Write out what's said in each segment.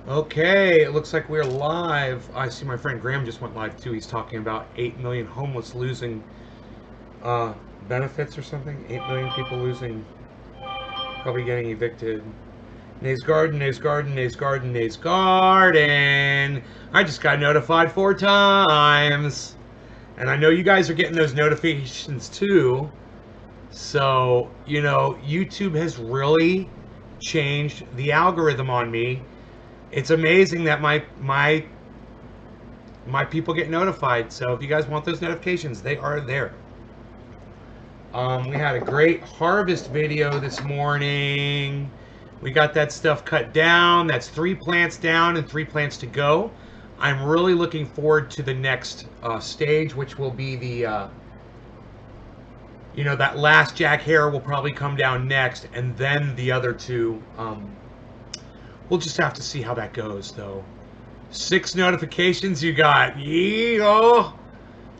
Okay, it looks like we're live. I see my friend Graham just went live too. He's talking about 8 million homeless losing uh, benefits or something. 8 million people losing, probably getting evicted. Nays Garden, Nays Garden, Nays Garden, Nays Garden. I just got notified 4 times. And I know you guys are getting those notifications too. So, YouTube has really changed the algorithm on me. It's amazing that my people get notified. So if you guys want those notifications, they are there. We had a great harvest video this morning. We got that stuff cut down. That's 3 plants down and 3 plants to go. I'm really looking forward to the next stage, which will be the, that last Jack Hare will probably come down next, and then the other two. We'll just have to see how that goes, though. 6 notifications you got. Yee-oh!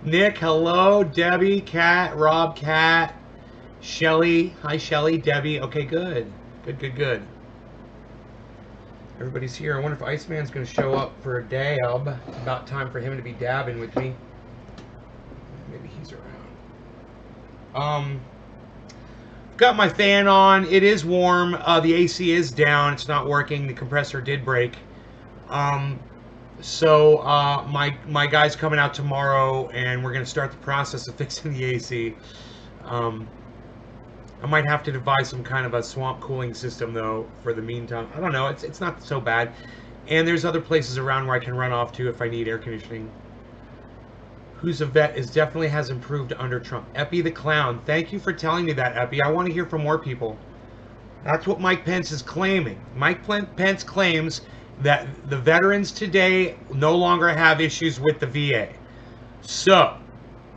Nick, hello. Debbie, Kat, Rob, Kat, Shelly. Hi, Shelly. Debbie. Okay, good. Good. Everybody's here. I wonder if Iceman's going to show up for a dab. It's about time for him to be dabbing with me. Maybe he's around. Got my fan on. It is warm. The AC is down. It's not working. The compressor did break. So my guy's coming out tomorrow, and we're going to start the process of fixing the AC. I might have to devise some kind of a swamp cooling system, though, for the meantime. I don't know. It's not so bad. And there's other places around where I can run off to if I need air conditioning. Who's a vet is definitely has improved under Trump. Epi the Clown. Thank you for telling me that, Epi. I want to hear from more people. That's what Mike Pence is claiming. Mike Pence claims that the veterans today no longer have issues with the VA. So,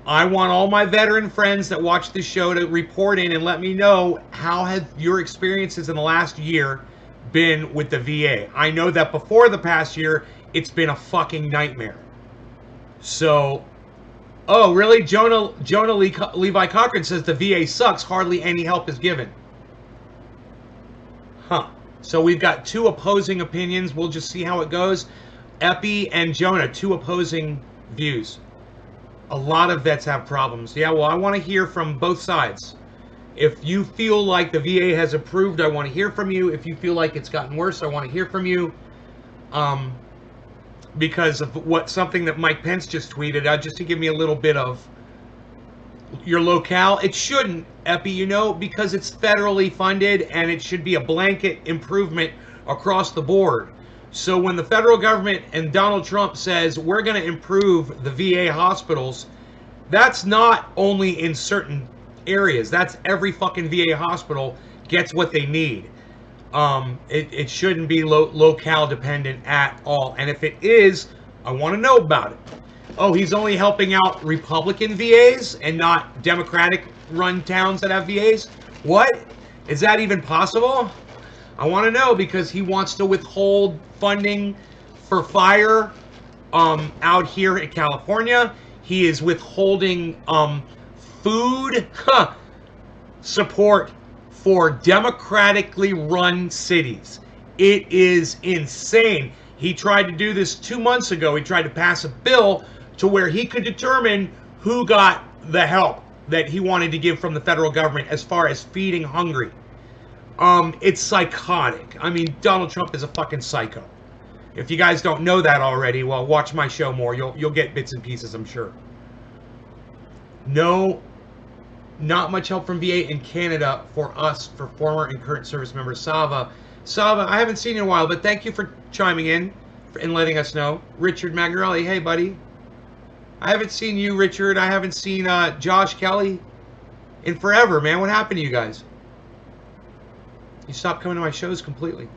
I want all my veteran friends that watch this show to report in and let me know how have your experiences in the last year been with the VA. I know that before the past year, it's been a fucking nightmare. So, oh, really? Jonah Levi Cochran says the VA sucks. Hardly any help is given. Huh. So we've got 2 opposing opinions. We'll just see how it goes. Epi and Jonah, 2 opposing views. A lot of vets have problems. Yeah, well, I want to hear from both sides. If you feel like the VA has improved, I want to hear from you. If you feel like it's gotten worse, I want to hear from you. Because of something that Mike Pence just tweeted, just to give me a little bit of your locale. It shouldn't, Epi, because it's federally funded and it should be a blanket improvement across the board. So when the federal government and Donald Trump says we're going to improve the VA hospitals, that's not only in certain areas. That's every fucking VA hospital gets what they need. It shouldn't be locale dependent at all. And if it is, I want to know about it. Oh, he's only helping out Republican VAs and not Democratic-run towns that have VAs? What? Is that even possible? I want to know because he wants to withhold funding for fire out here in California. He is withholding food support for democratically run cities. It is insane. He tried to do this 2 months ago. He tried to pass a bill to where he could determine who got the help that he wanted to give from the federal government as far as feeding hungry. It's psychotic. I mean, Donald Trump is a fucking psycho. If you guys don't know that already, well, watch my show more. You'll get bits and pieces, I'm sure. No, not much help from VA in Canada for us, for former and current service members. Sava, I haven't seen you in a while, but thank you for chiming in and letting us know. Richard Magnarelli, hey, buddy. I haven't seen you, Richard. I haven't seen Josh Kelly in forever, man. What happened to you guys? You stopped coming to my shows completely.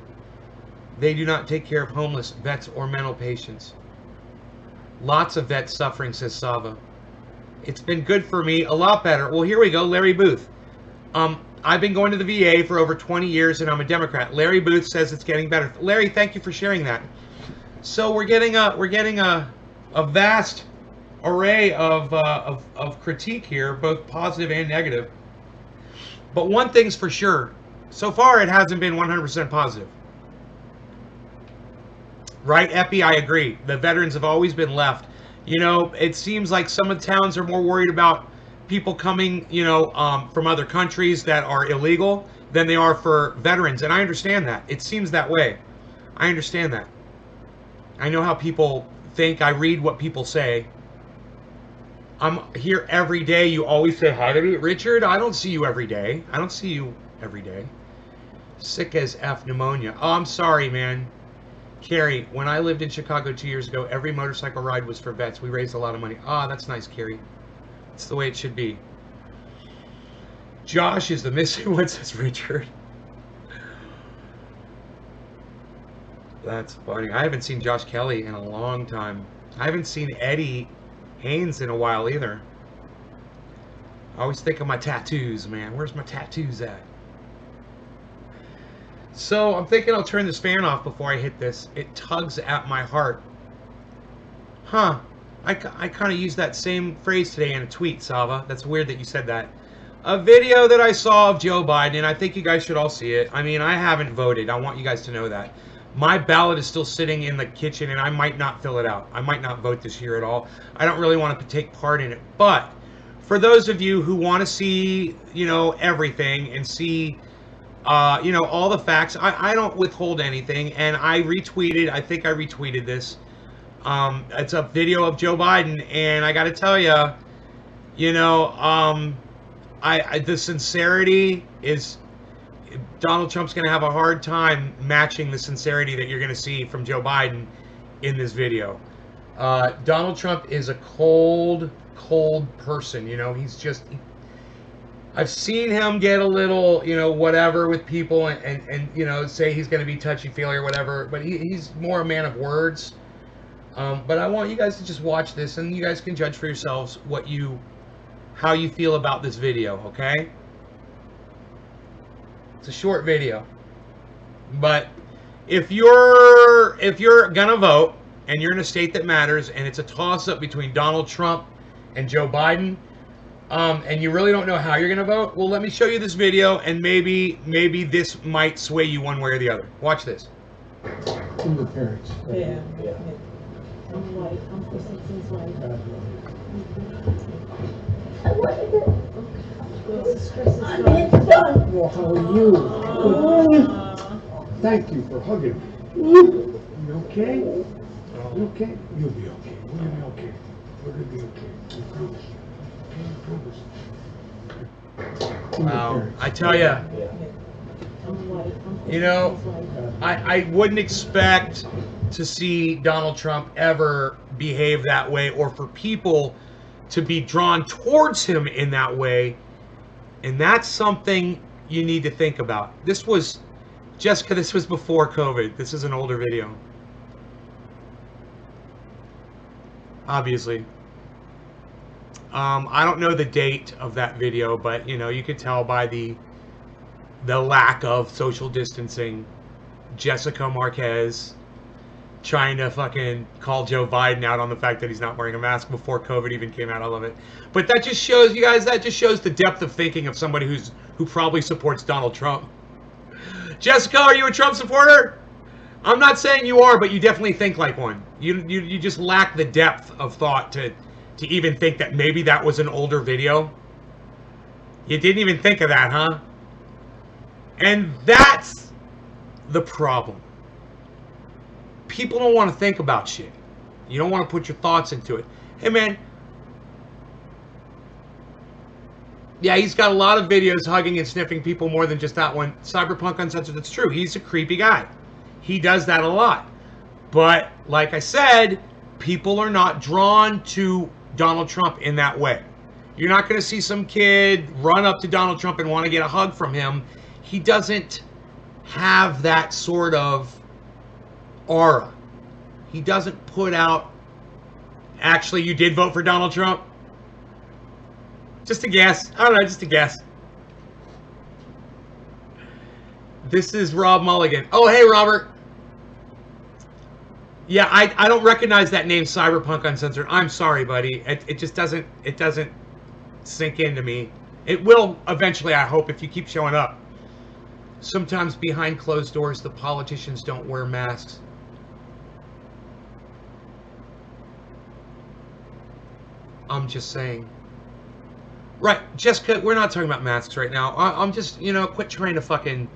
They do not take care of homeless vets or mental patients. Lots of vets suffering, says Sava. It's been good for me, a lot better. Well, here we go, Larry Booth. I've been going to the VA for over 20 years, and I'm a Democrat. Larry Booth says it's getting better. Larry, thank you for sharing that. So we're getting a vast array of critique here, both positive and negative. But one thing's for sure. So far, it hasn't been 100% positive. Right, Epi? I agree. The veterans have always been left. You know, it seems like some of the towns are more worried about people coming, you know, from other countries that are illegal than they are for veterans. And I understand that. It seems that way. I understand that. I know how people think. I read what people say. I'm here every day. You always say hi to me. Richard, I don't see you every day. I don't see you every day. Sick as F pneumonia. Oh, I'm sorry, man. Carrie, when I lived in Chicago 2 years ago, every motorcycle ride was for vets. We raised a lot of money. Ah, that's nice, Carrie. It's the way it should be. Josh is the missing one, says Richard. That's funny. I haven't seen Josh Kelly in a long time. I haven't seen Eddie Haynes in a while either. I always think of my tattoos, man. Where's my tattoos at? So I'm thinking I'll turn this fan off before I hit this. It tugs at my heart. Huh. I kind of used that same phrase today in a tweet, Sava. That's weird that you said that. A video that I saw of Joe Biden, and I think you guys should all see it. I mean, I haven't voted. I want you guys to know that. My ballot is still sitting in the kitchen, and I might not fill it out. I might not vote this year at all. I don't really want to take part in it. But for those of you who want to see, you know, everything and see... you know, all the facts. I don't withhold anything, and I think I retweeted this. It's a video of Joe Biden, and I got to tell you, you know, the sincerity is, Donald Trump's going to have a hard time matching the sincerity that you're going to see from Joe Biden in this video. Donald Trump is a cold person, you know, he's just... I've seen him get a little, you know, whatever with people and you know, say he's going to be touchy-feely or whatever, but he's more a man of words. But I want you guys to just watch this, and you guys can judge for yourselves how you feel about this video, okay? It's a short video. But if you're going to vote, and you're in a state that matters, and it's a toss-up between Donald Trump and Joe Biden, and you really don't know how you're going to vote, well, let me show you this video, and maybe this might sway you one way or the other. Watch this. Single parents. Yeah. I'm white. I'm for citizens white. Well, how are you? Thank you for hugging me. You okay? You okay? You'll be okay. We're gonna be okay. We're gonna be okay. We promise. Wow, I tell you, you know, I wouldn't expect to see Donald Trump ever behave that way, or for people to be drawn towards him in that way, and that's something you need to think about. This was, Jessica, this was before COVID. This is an older video. Obviously. I don't know the date of that video, but you know, you could tell by the lack of social distancing. Jessica Marquez trying to fucking call Joe Biden out on the fact that he's not wearing a mask before COVID even came out. I love it. But that just shows, you guys, that just shows the depth of thinking of somebody who probably supports Donald Trump. Jessica, are you a Trump supporter? I'm not saying you are, but you definitely think like one. You just lack the depth of thought to even think that maybe that was an older video. You didn't even think of that, huh? And that's the problem. People don't want to think about shit. You don't want to put your thoughts into it. Hey, man. Yeah, he's got a lot of videos hugging and sniffing people more than just that one. Cyberpunk Uncensored, that's true. He's a creepy guy. He does that a lot. But, like I said, people are not drawn to Donald Trump in that way. You're not going to see some kid run up to Donald Trump and want to get a hug from him. He doesn't have that sort of aura. He doesn't put out... Actually, you did vote for Donald Trump? Just a guess. I don't know, just a guess. This is Rob Mulligan. Oh, hey, Robert. Yeah, I don't recognize that name, Cyberpunk Uncensored. I'm sorry, buddy. It just doesn't sink into me. It will eventually, I hope, if you keep showing up. Sometimes behind closed doors, the politicians don't wear masks. I'm just saying. Right, Jessica, we're not talking about masks right now. I'm just, you know, quit trying to fucking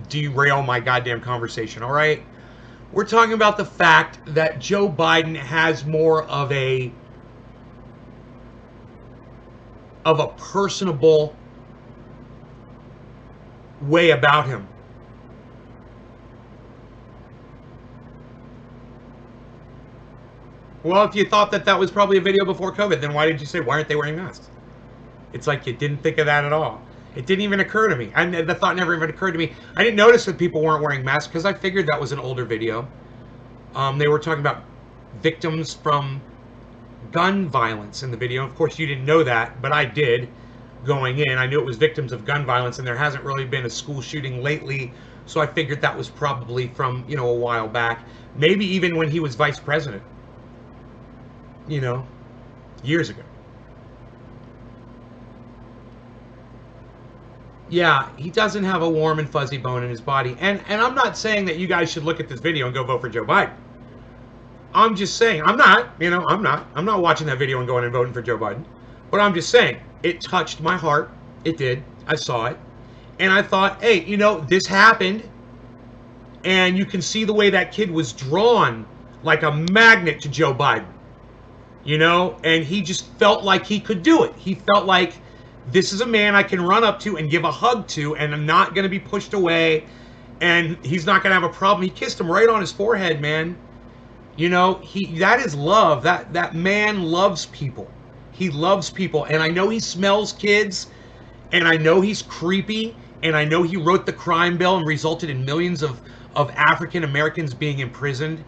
derail my goddamn conversation, all right? We're talking about the fact that Joe Biden has more of a personable way about him. Well, if you thought that that was probably a video before COVID, then why did you say, why aren't they wearing masks? It's like you didn't think of that at all. It didn't even occur to me. And the thought never even occurred to me. I didn't notice that people weren't wearing masks because I figured that was an older video. They were talking about victims from gun violence in the video. Of course, you didn't know that, but I did going in. I knew it was victims of gun violence, and there hasn't really been a school shooting lately, so I figured that was probably from, you know, a while back. Maybe even when he was vice president, you know, years ago. Yeah, he doesn't have a warm and fuzzy bone in his body. And I'm not saying that you guys should look at this video and go vote for Joe Biden. I'm just saying, I'm not watching that video and going and voting for Joe Biden. But I'm just saying, it touched my heart. It did. I saw it. And I thought, hey, you know, this happened. And you can see the way that kid was drawn like a magnet to Joe Biden. You know, and he just felt like he could do it. He felt like, this is a man I can run up to and give a hug to, and I'm not going to be pushed away, and he's not going to have a problem. He kissed him right on his forehead, man. You know, that is love. That man loves people. He loves people, and I know he smells kids, and I know he's creepy, and I know he wrote the crime bill and resulted in millions of African Americans being imprisoned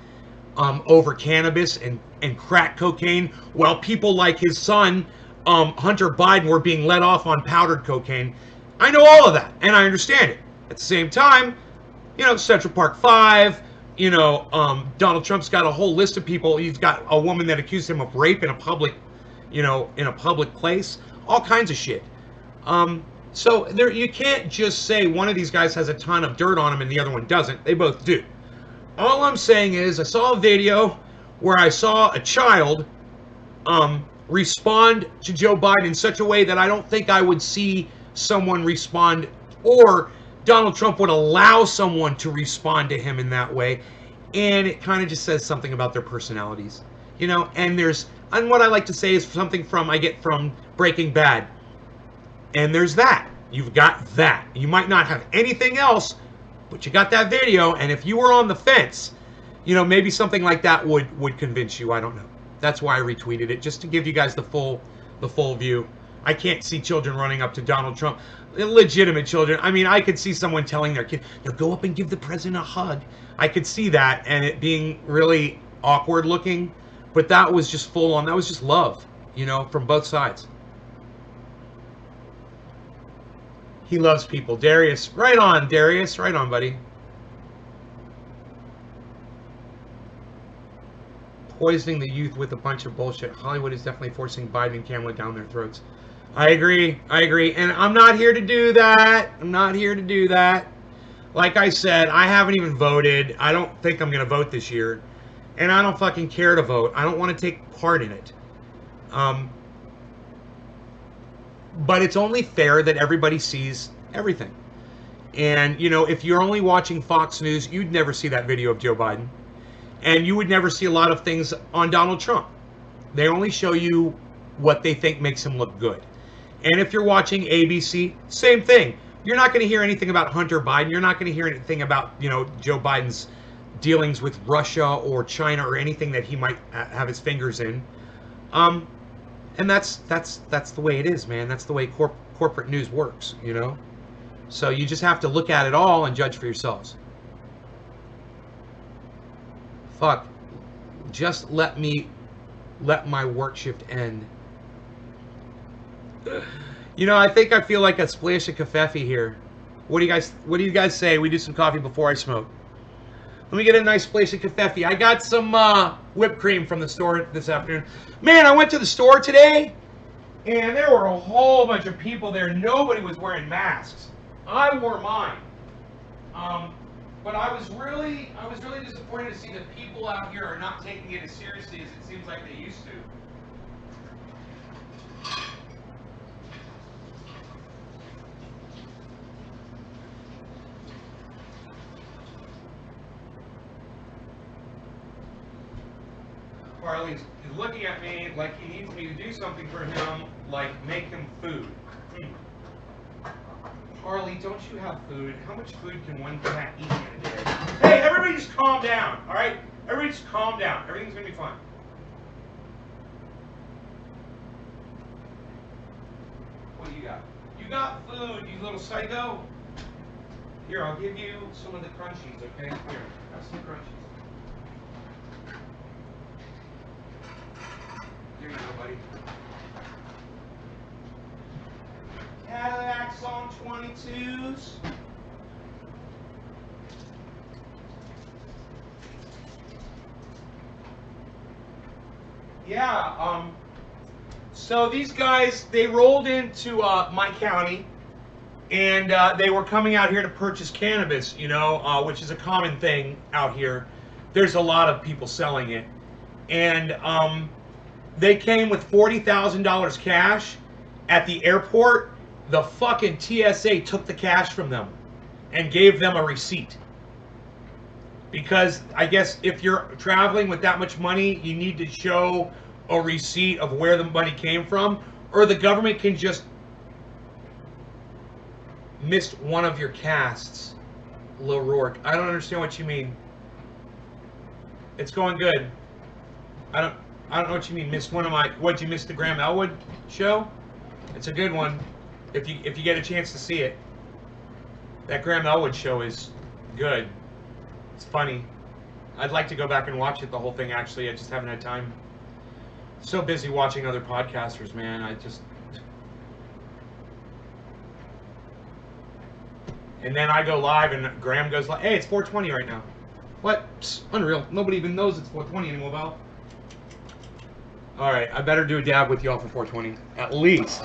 over cannabis and crack cocaine, while people like his son, Hunter Biden, were being let off on powdered cocaine. I know all of that, and I understand it. At the same time, you know, Central Park 5, you know, Donald Trump's got a whole list of people. He's got a woman that accused him of rape in a public, you know, in a public place. All kinds of shit. So there, you can't just say one of these guys has a ton of dirt on him and the other one doesn't. They both do. All I'm saying is I saw a video where I saw a child respond to Joe Biden in such a way that I don't think I would see someone respond, or Donald Trump would allow someone to respond to him in that way. And it kind of just says something about their personalities, you know. And what I like to say is something I get from Breaking Bad. And there's that. You've got that. You might not have anything else, but you got that video. And if you were on the fence, you know, maybe something like that would convince you. I don't know. That's why I retweeted it, just to give you guys the full view. I can't see children running up to Donald Trump, legitimate children. I mean, I could see someone telling their kid, "Now go up and give the president a hug." I could see that, and it being really awkward looking, but that was just full on. That was just love, you know, from both sides. He loves people. Darius, right on, Darius, right on, buddy. Poisoning the youth with a bunch of bullshit. Hollywood is definitely forcing Biden and Kamala down their throats. I agree. And I'm not here to do that. Like I said, I haven't even voted. I don't think I'm going to vote this year. And I don't fucking care to vote. I don't want to take part in it. But it's only fair that everybody sees everything. And, you know, if you're only watching Fox News, you'd never see that video of Joe Biden. And you would never see a lot of things on Donald Trump. They only show you what they think makes him look good. And if you're watching ABC, same thing. You're not going to hear anything about Hunter Biden. You're not going to hear anything about, you know, Joe Biden's dealings with Russia or China or anything that he might have his fingers in. And that's the way it is, man. That's the way corporate news works, you know. So you just have to look at it all and judge for yourselves. Fuck. Just let my work shift end. You know, I think I feel like a splash of kafefe here. What do you guys say? We do some coffee before I smoke. Let me get a nice splash of kafefe. I got some whipped cream from the store this afternoon. Man, I went to the store today, and there were a whole bunch of people there. Nobody was wearing masks. I wore mine. But I was really disappointed to see that people out here are not taking it as seriously as it seems like they used to. Harley's looking at me like he needs me to do something for him, like make him food. Harley, don't you have food? How much food can one cat eat in a day? Hey, everybody just calm down, all right? Everybody just calm down. Everything's going to be fine. What do you got? You got food, you little psycho? Here, I'll give you some of the crunchies, okay? Here, have some crunchies. Here you go, buddy. Cadillacs on 22s. Yeah, so these guys, they rolled into my county, and they were coming out here to purchase cannabis, you know, which is a common thing out here. There's a lot of people selling it. And they came with $40,000 cash. At the airport, the fucking TSA took the cash from them and gave them a receipt. Because I guess if you're traveling with that much money, you need to show a receipt of where the money came from, or the government can just miss one of your casts. Lil Rourke, I don't understand what you mean. It's going good. I don't know what you mean. Missed one of my. What'd you miss, the Graham Elwood show? It's a good one. If you get a chance to see it, that Graham Elwood show is good. It's funny. I'd like to go back and watch it, the whole thing. Actually, I just haven't had time. So busy watching other podcasters, man. And then I go live, and Graham goes like, "Hey, it's 4:20 right now." What? Psst, unreal. Nobody even knows it's 4:20 anymore, Val. All right, I better do a dab with y'all for 4:20. At least.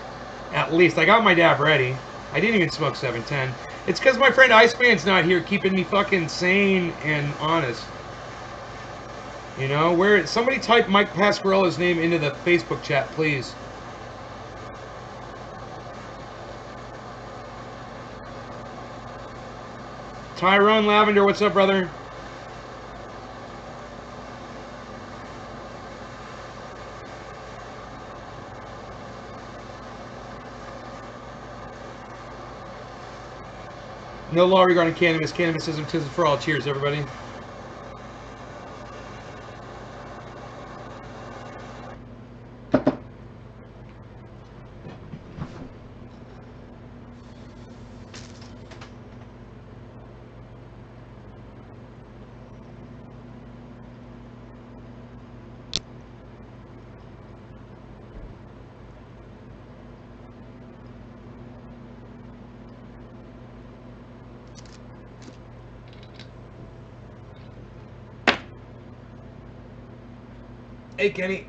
At least. I got my dab ready. I didn't even smoke 710. It's because my friend Iceman's not here keeping me fucking sane and honest. You know, where somebody type Mike Pasquarella's name into the Facebook chat, please. Tyrone Lavender, what's up, brother? No law regarding cannabis. Cannabis isn't for all. Cheers, everybody. Hey, Kenny.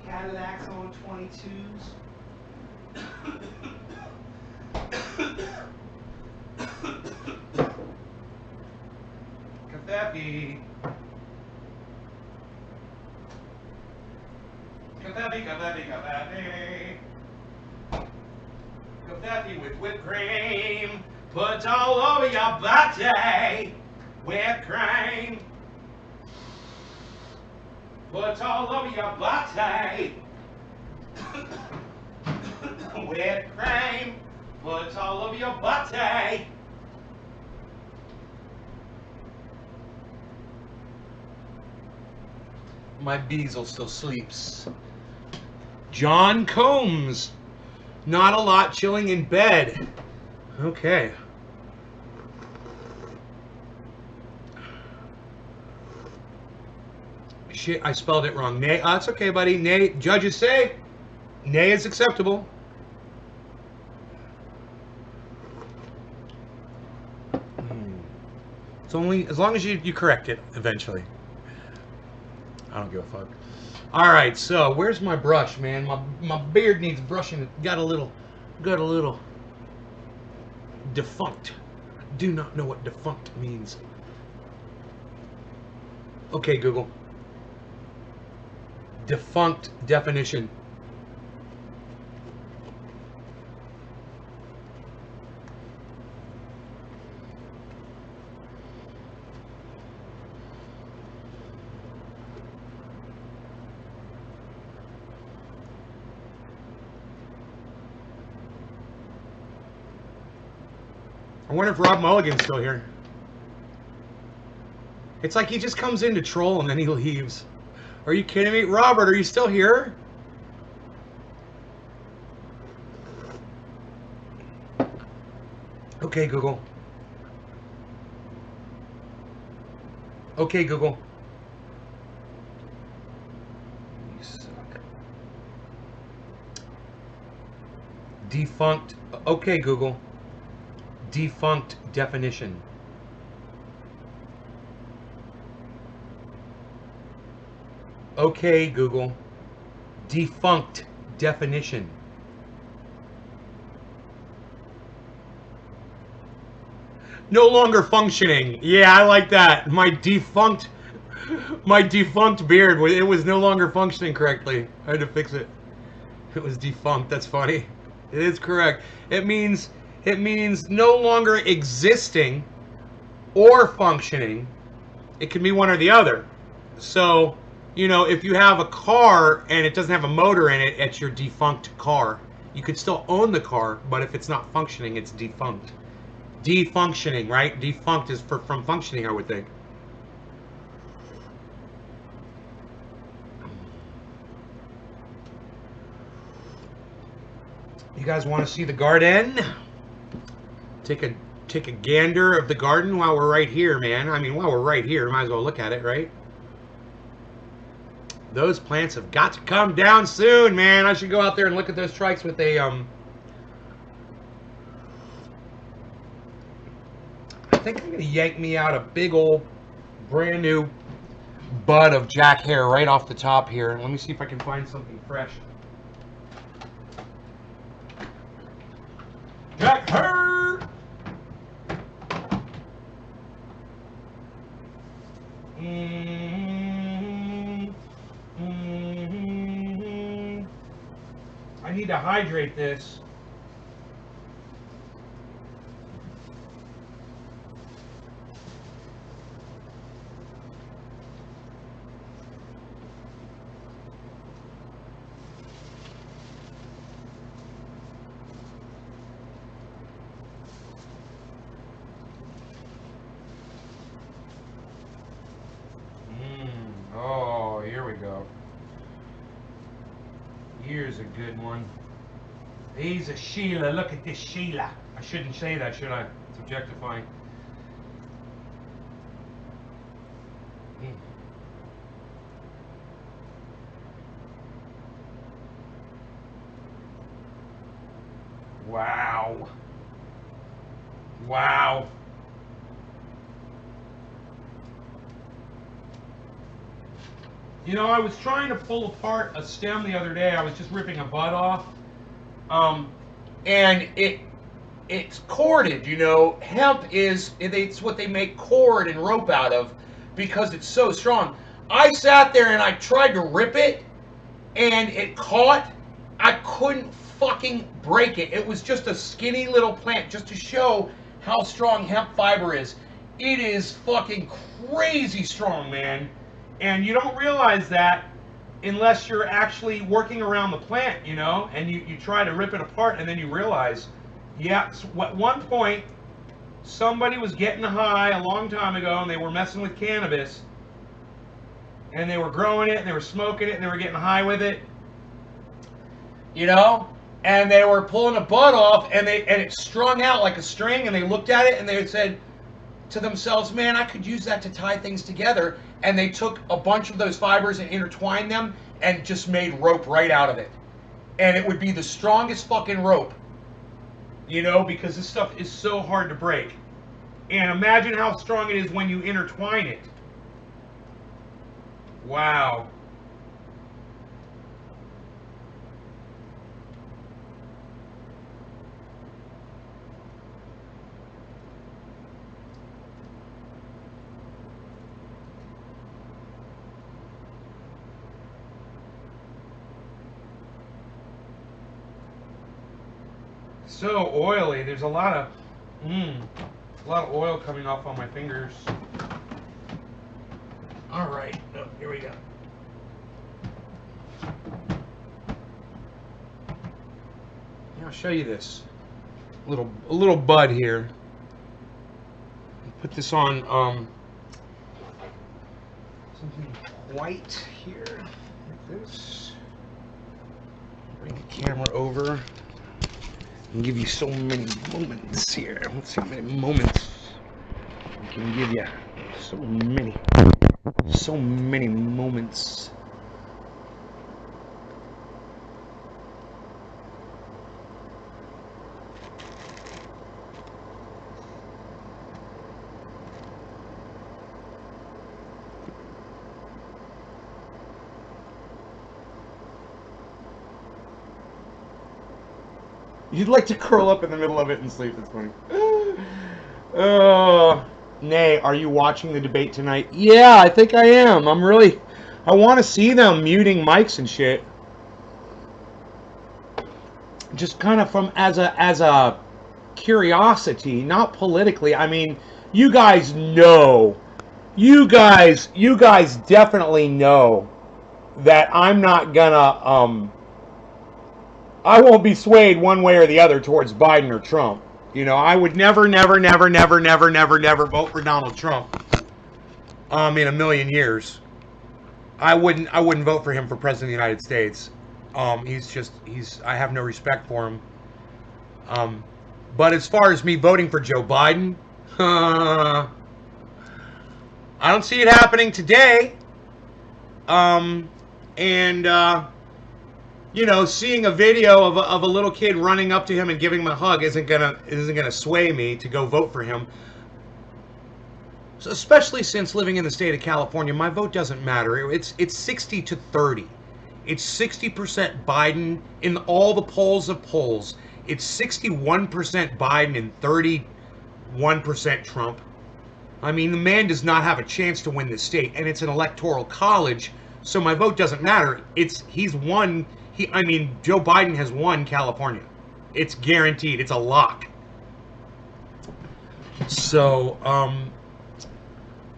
Cadillacs on 22s. Caffe. Caffe, caffe, caffe. Caffe with whipped cream. Put all over your body. Whipped cream. Put all over your body. Whipped cream. Put all over your body. My Beazle still sleeps. John Combs. Not a lot, chilling in bed. Okay. Shit, I spelled it wrong. Nay, it's okay, buddy. Nay, judges say nay is acceptable. It's only as long as you correct it eventually. I don't give a fuck. All right, so where's my brush, man? My beard needs brushing. It got a little defunct. Do not know what defunct means. Okay, Google. Defunct definition. I wonder if Rob Mulligan's still here. It's like he just comes in to troll and then he leaves. Are you kidding me? Robert, are you still here? Okay, Google. Okay, Google. You suck. Defunct. Okay, Google. Defunct definition. Okay, Google. Defunct definition. No longer functioning. Yeah, I like that. My defunct beard, it was no longer functioning correctly. I had to fix it. It was defunct. That's funny. It is correct. It means no longer existing or functioning. It can be one or the other. So, you know, if you have a car and it doesn't have a motor in it, it's your defunct car. You could still own the car, but if it's not functioning, it's defunct. Defunctioning, right? Defunct is from functioning, I would think. You guys want to see the garden? Take a gander of the garden while we're right here, man. I mean, while we're right here, might as well look at it, right? Those plants have got to come down soon, man. I should go out there and look at those trikes with a I think I'm gonna yank me out a big old brand new bud of jack hair right off the top here. Let me see if I can find something fresh. Jack hair. I need to hydrate this. Oh, here we go. Here's a good one. He's a Sheila. Look at this Sheila. I shouldn't say that, should I? It's objectifying. Wow. Wow. You know, I was trying to pull apart a stem the other day. I was just ripping a bud off. And it's corded, you know. Hemp it's what they make cord and rope out of because it's so strong. I sat there and I tried to rip it and it caught. I couldn't fucking break it. It was just a skinny little plant just to show how strong hemp fiber is. It is fucking crazy strong, man. And you don't realize that unless you're actually working around the plant, you know, and you try to rip it apart and then you realize, yeah, so at one point, somebody was getting high a long time ago and they were messing with cannabis and they were growing it and they were smoking it and they were getting high with it, you know, and they were pulling a bud off and it strung out like a string and they looked at it and they said to themselves, man, I could use that to tie things together. and they took a bunch of those fibers and intertwined them and just made rope right out of it. And it would be the strongest fucking rope, you know, because this stuff is so hard to break. And imagine how strong it is when you intertwine it. Wow. So oily. There's a lot of oil coming off on my fingers. All right, oh, here we go. Yeah, I'll show you this a little bud here. Put this on something white here, like this. Bring the camera over. And give you so many moments here. Let's see how many moments I can give you. So many moments. You'd like to curl up in the middle of it and sleep. That's funny. Nay, are you watching the debate tonight? Yeah, I think I am. I want to see them muting mics and shit. Just kind of from as a curiosity, not politically. I mean, you guys know. You guys definitely know that I'm not gonna I won't be swayed one way or the other towards Biden or Trump. You know, I would never vote for Donald Trump. In a million years, I wouldn't vote for him for president of the United States. I have no respect for him. But as far as me voting for Joe Biden, I don't see it happening today. You know, seeing a video of a little kid running up to him and giving him a hug isn't gonna sway me to go vote for him. So especially since living in the state of California, my vote doesn't matter. It's 60 to 30. It's 60% Biden in all the polls of polls. It's 61% Biden and 31% Trump. I mean, the man does not have a chance to win this state, and it's an electoral college, so my vote doesn't matter. He's won. Joe Biden has won California. It's guaranteed. It's a lock. So,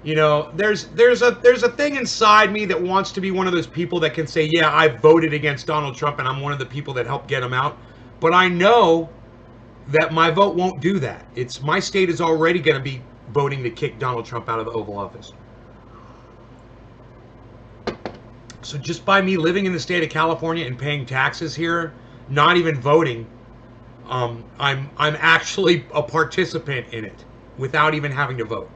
you know, there's a thing inside me that wants to be one of those people that can say, yeah, I voted against Donald Trump and I'm one of the people that helped get him out. But I know that my vote won't do that. My state is already going to be voting to kick Donald Trump out of the Oval Office. So just by me living in the state of California and paying taxes here, not even voting, I'm actually a participant in it without even having to vote.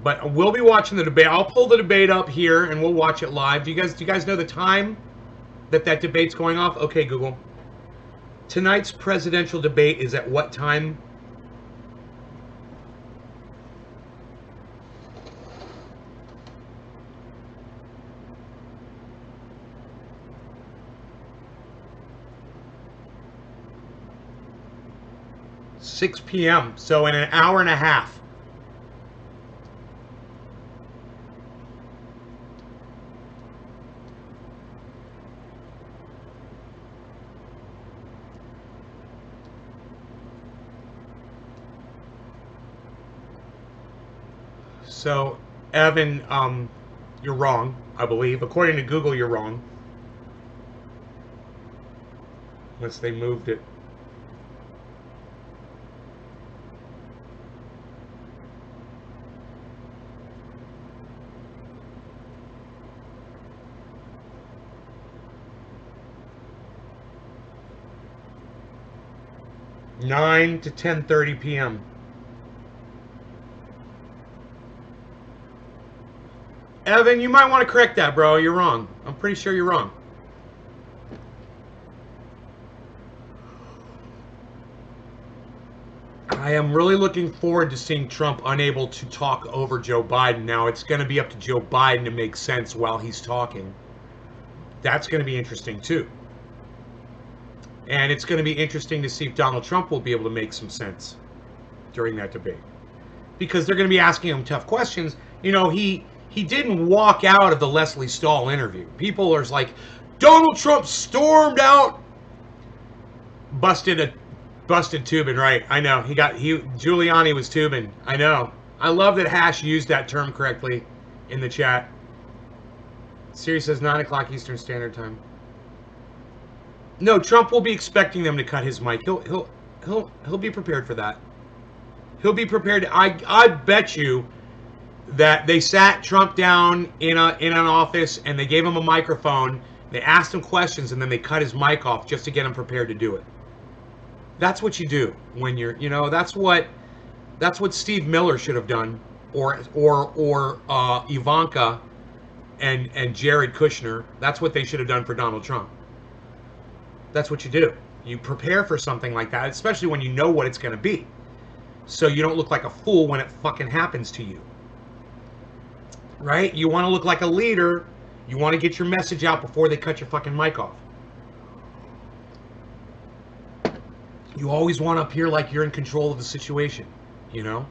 But we'll be watching the debate. I'll pull the debate up here and we'll watch it live. Do you guys know the time that debate's going off? Okay, Google. Tonight's presidential debate is at what time? Six p.m. So in an hour and a half. So, Evan, you're wrong, I believe. According to Google, you're wrong. Unless they moved it. (9 to 10:30 p.m.) Evan, you might want to correct that, bro. You're wrong. I'm pretty sure you're wrong. I am really looking forward to seeing Trump unable to talk over Joe Biden. Now, it's going to be up to Joe Biden to make sense while he's talking. That's going to be interesting, too. And it's going to be interesting to see if Donald Trump will be able to make some sense during that debate. Because they're going to be asking him tough questions. You know, he didn't walk out of the Leslie Stahl interview. People are like, Donald Trump stormed out. Busted tubing, right? I know. Giuliani was tubing. I know. I love that Hash used that term correctly in the chat. Siri says 9 o'clock Eastern Standard Time. No, Trump will be expecting them to cut his mic. He'll be prepared for that. He'll be prepared. I bet you that they sat Trump down in an office and they gave him a microphone. They asked him questions and then they cut his mic off just to get him prepared to do it. That's what you do when you're, you know, that's what Steve Miller should have done, or Ivanka and Jared Kushner. That's what they should have done for Donald Trump. That's what you do. You prepare for something like that, especially when you know what it's going to be. So you don't look like a fool when it fucking happens to you. Right? You want to look like a leader. You want to get your message out before they cut your fucking mic off. You always want to appear like you're in control of the situation, you know?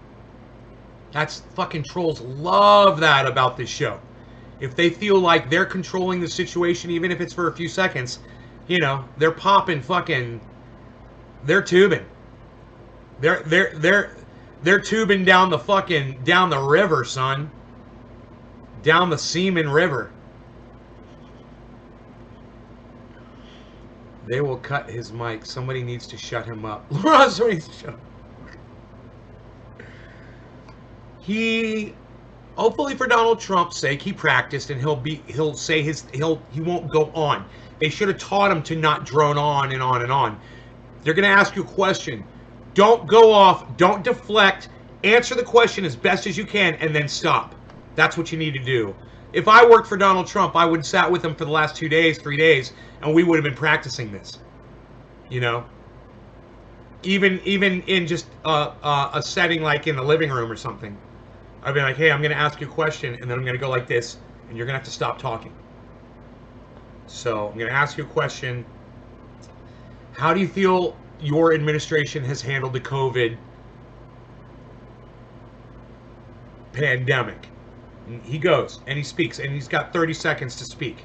That's fucking trolls love that about this show. If they feel like they're controlling the situation, even if it's for a few seconds, you know, they're popping fucking, they're tubing. They're tubing down the river, son. Down the Seaman River. They will cut his mic. Somebody needs to shut him up. Somebody needs to shut him up. He, hopefully for Donald Trump's sake, he practiced and he won't go on. They should have taught him to not drone on and on and on. They're going to ask you a question. Don't go off. Don't deflect. Answer the question as best as you can and then stop. That's what you need to do. If I worked for Donald Trump, I would have sat with him for the last 2 days, 3 days, and we would have been practicing this. You know? Even in just a setting like in the living room or something. I'd be like, hey, I'm going to ask you a question, and then I'm going to go like this, and you're going to have to stop talking. So I'm going to ask you a question. How do you feel your administration has handled the COVID pandemic? And he goes and he speaks, and he's got 30 seconds to speak.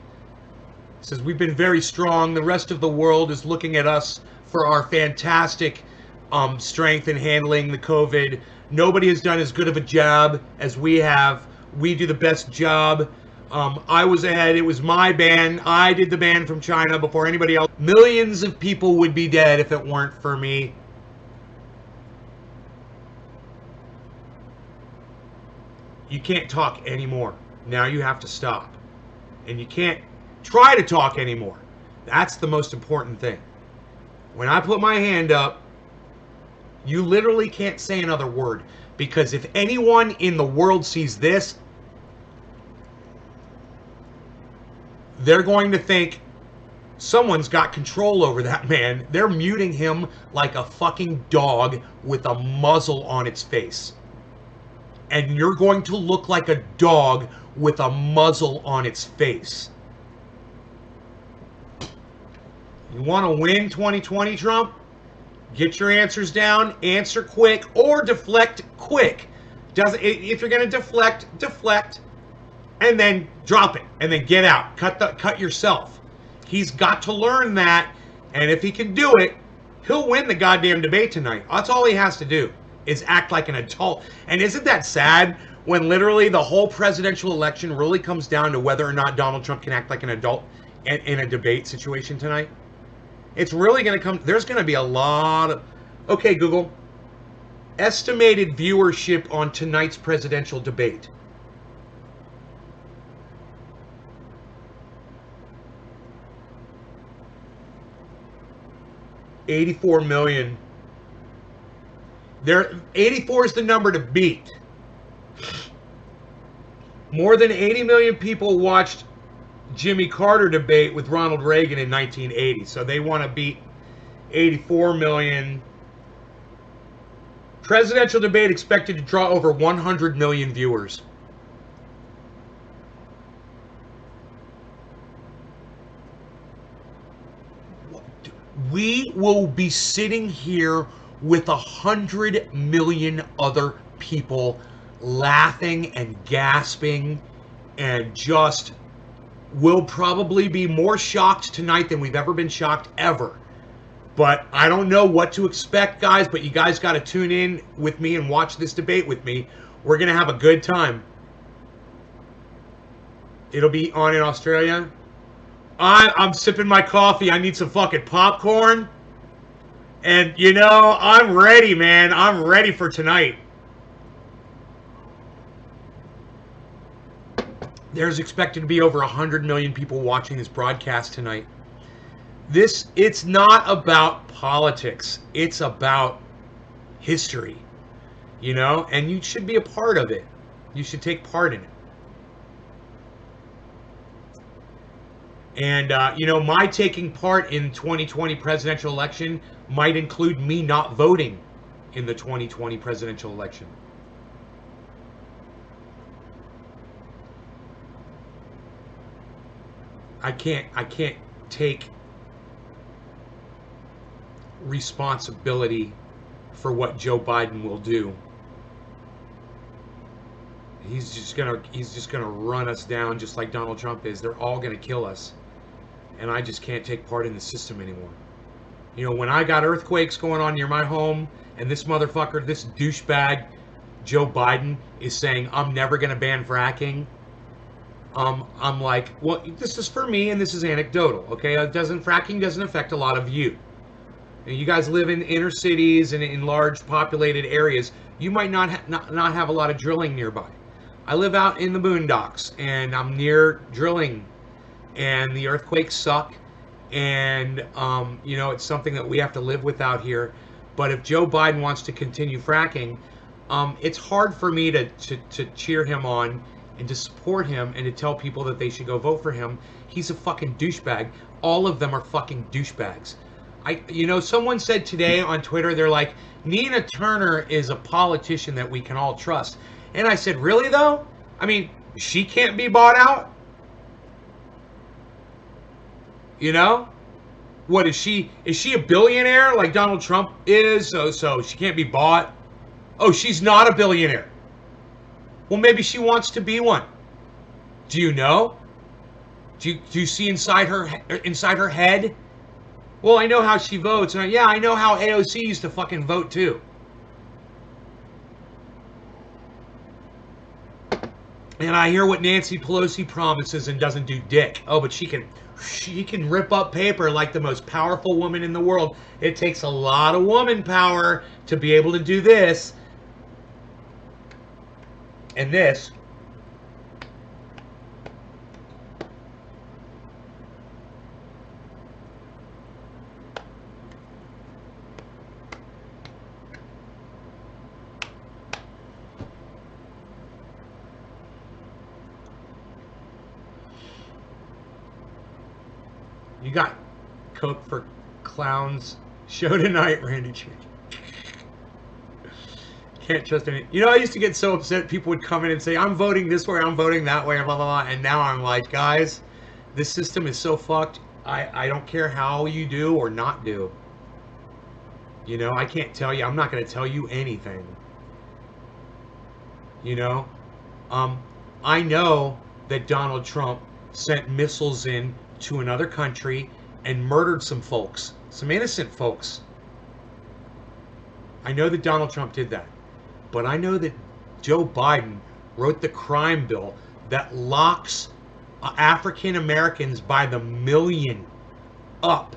He says, we've been very strong. The rest of the world is looking at us for our fantastic strength in handling the COVID. Nobody has done as good of a job as we have. We do the best job. I was ahead. It was my ban. I did the ban from China before anybody else. Millions of people would be dead if it weren't for me. You can't talk anymore. Now you have to stop. And you can't try to talk anymore. That's the most important thing. When I put my hand up, you literally can't say another word. Because if anyone in the world sees this, they're going to think someone's got control over that man. They're muting him like a fucking dog with a muzzle on its face. And you're going to look like a dog with a muzzle on its face. You want to win 2020, Trump? Get your answers down, answer quick, or deflect quick. If you're going to deflect, and then drop it, and then get out. Cut yourself. He's got to learn that, and if he can do it, he'll win the goddamn debate tonight. That's all he has to do, is act like an adult. And isn't that sad when literally the whole presidential election really comes down to whether or not Donald Trump can act like an adult in a debate situation tonight? It's really going to come, there's going to be a lot of, okay, Google, estimated viewership on tonight's presidential debate. $84 million. 84 is the number to beat. More than 80 million people watched Jimmy Carter debate with Ronald Reagan in 1980. So they want to beat 84 million. Presidential debate expected to draw over 100 million viewers. We will be sitting here with 100 million other people laughing and gasping, and just will probably be more shocked tonight than we've ever been shocked ever. But I don't know what to expect, guys, but you guys got to tune in with me and watch this debate with me. We're going to have a good time. It'll be on in Australia. I'm sipping my coffee. I need some fucking popcorn. And, you know, I'm ready, man. I'm ready for tonight. There's expected to be over 100 million people watching this broadcast tonight. It's not about politics. It's about history, you know, and you should be a part of it. You should take part in it. And, you know, my taking part in 2020 presidential election might include me not voting in the 2020 presidential election. I can't take responsibility for what Joe Biden will do. He's just gonna run us down just like Donald Trump is. They're all gonna kill us. And I just can't take part in the system anymore. You know, when I got earthquakes going on near my home, and this motherfucker, this douchebag, Joe Biden, is saying, I'm never going to ban fracking, I'm like, well, this is for me, and this is anecdotal, okay? Fracking doesn't affect a lot of you. You guys live in inner cities and in large populated areas. You might not have a lot of drilling nearby. I live out in the boondocks, and I'm near drilling, and the earthquakes suck, and you know, it's something that we have to live with out here. But if Joe Biden wants to continue fracking, it's hard for me to cheer him on and to support him and to tell people that they should go vote for him. He's a fucking douchebag. All of them are fucking douchebags. You know, someone said today on Twitter, they're like, Nina Turner is a politician that we can all trust. And I said, really though? I mean, she can't be bought out? You know? What is she? Is she a billionaire like Donald Trump is? So she can't be bought? Oh, she's not a billionaire. Well, maybe she wants to be one. Do you know? Do you see inside her head? Well, I know how she votes. And yeah, I know how AOC used to fucking vote too. And I hear what Nancy Pelosi promises and doesn't do dick. Oh, but she can rip up paper like the most powerful woman in the world. It takes a lot of woman power to be able to do this. And this. You got Coke for Clowns show tonight, Randy Ch. Can't trust any. You know, I used to get so upset. People would come in and say, I'm voting this way, I'm voting that way, blah, blah, blah. And now I'm like, guys, this system is so fucked. I don't care how you do or not do. You know, I can't tell you. I'm not going to tell you anything. You know? I know that Donald Trump sent missiles in to another country and murdered some folks, some innocent folks. I know that Donald Trump did that. But I know that Joe Biden wrote the crime bill that locks African Americans by the million up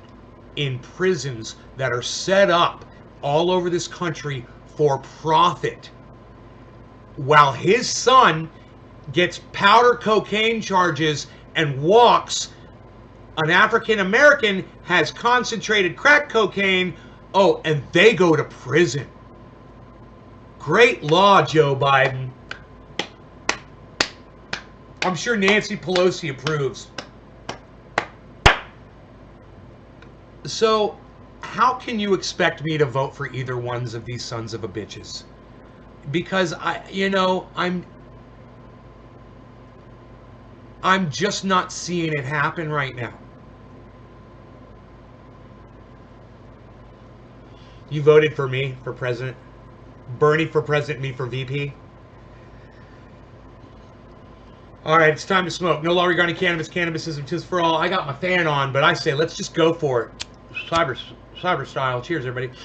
in prisons that are set up all over this country for profit, while his son gets powder cocaine charges and walks. An African American has concentrated crack cocaine, oh, and they go to prison. Great law, Joe Biden. I'm sure Nancy Pelosi approves. So, how can you expect me to vote for either ones of these sons of a bitches? Because I'm just not seeing it happen right now. You voted for me for president? Bernie for president, me for VP? All right, it's time to smoke. No law regarding cannabis. Cannabisism, tis for all. I got my fan on, but I say let's just go for it. Cyber style. Cheers, everybody.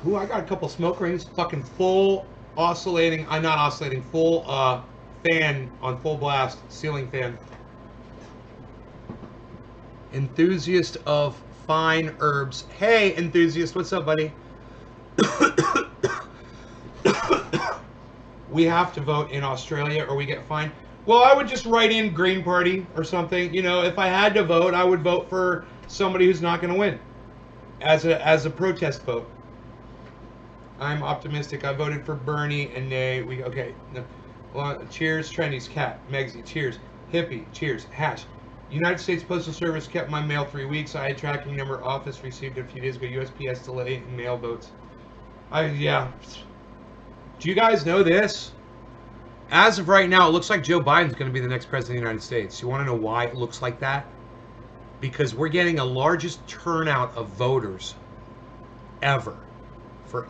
Ooh, I got a couple smoke rings. Fucking full oscillating. I'm not oscillating. Full fan on full blast. Ceiling fan. Enthusiast of fine herbs. Hey, enthusiast. What's up, buddy? We have to vote in Australia or we get fined. Well, I would just write in Green Party or something. You know, if I had to vote, I would vote for somebody who's not going to win as a protest vote. I'm optimistic. I voted for Bernie and nay. Okay. No. Well, cheers, Trendy's cat. Megsy, cheers. Hippie, cheers. Hash. United States Postal Service kept my mail 3 weeks. I had tracking number. Office received it a few days ago. USPS delay in mail votes. Yeah. Do you guys know this? As of right now, it looks like Joe Biden's going to be the next president of the United States. You want to know why it looks like that? Because we're getting the largest turnout of voters ever. For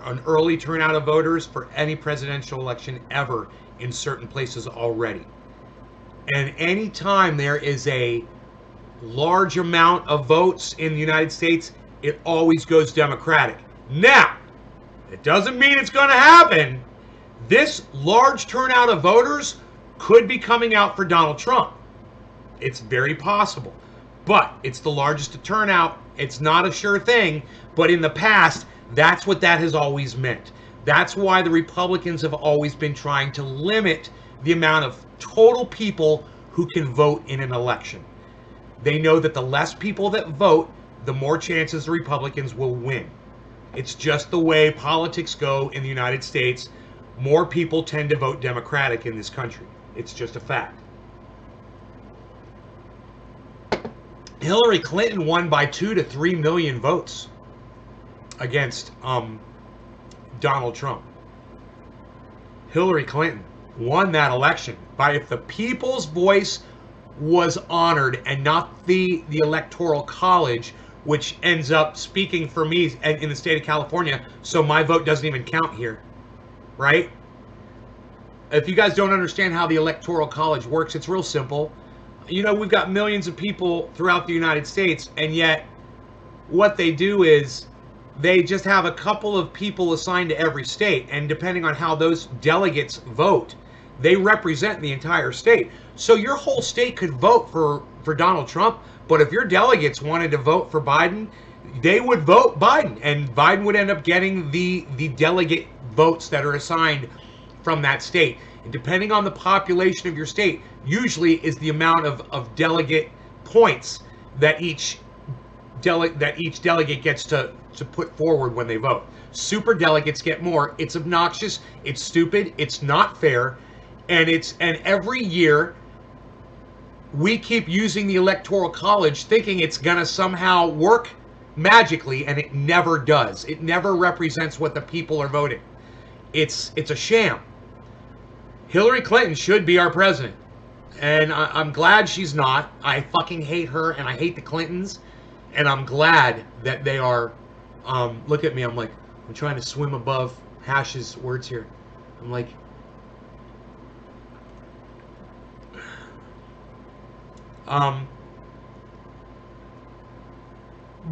an early turnout of voters for any presidential election ever in certain places already. And anytime there is a large amount of votes in the United States, it always goes Democratic. Now, it doesn't mean it's going to happen. This large turnout of voters could be coming out for Donald Trump. It's very possible. But it's the largest turnout. It's not a sure thing. But in the past, that's what that has always meant. That's why the Republicans have always been trying to limit the amount of total people who can vote in an election. They know that the less people that vote, the more chances the Republicans will win. It's just the way politics go in the United States. More people tend to vote Democratic in this country. It's just a fact. Hillary Clinton won by 2 to 3 million votes against Donald Trump. Hillary Clinton won that election by, if the people's voice was honored and not the Electoral College, which ends up speaking for me in the state of California, so my vote doesn't even count here, right? If you guys don't understand how the Electoral College works, it's real simple. You know, we've got millions of people throughout the United States, and yet what they do is they just have a couple of people assigned to every state, and depending on how those delegates vote, they represent the entire state. So your whole state could vote for Donald Trump, but if your delegates wanted to vote for Biden, they would vote Biden, and Biden would end up getting the delegate votes that are assigned from that state. And depending on the population of your state, usually is the amount of delegate points that each delegate gets to put forward when they vote. Super delegates get more. It's obnoxious. It's stupid. It's not fair. And every year we keep using the Electoral College thinking it's gonna somehow work magically, and it never does. It never represents what the people are voting. It's a sham. Hillary Clinton should be our president. And I'm glad she's not. I fucking hate her, and I hate the Clintons. And I'm glad that they are, look at me, I'm trying to swim above Hash's words here. I'm like,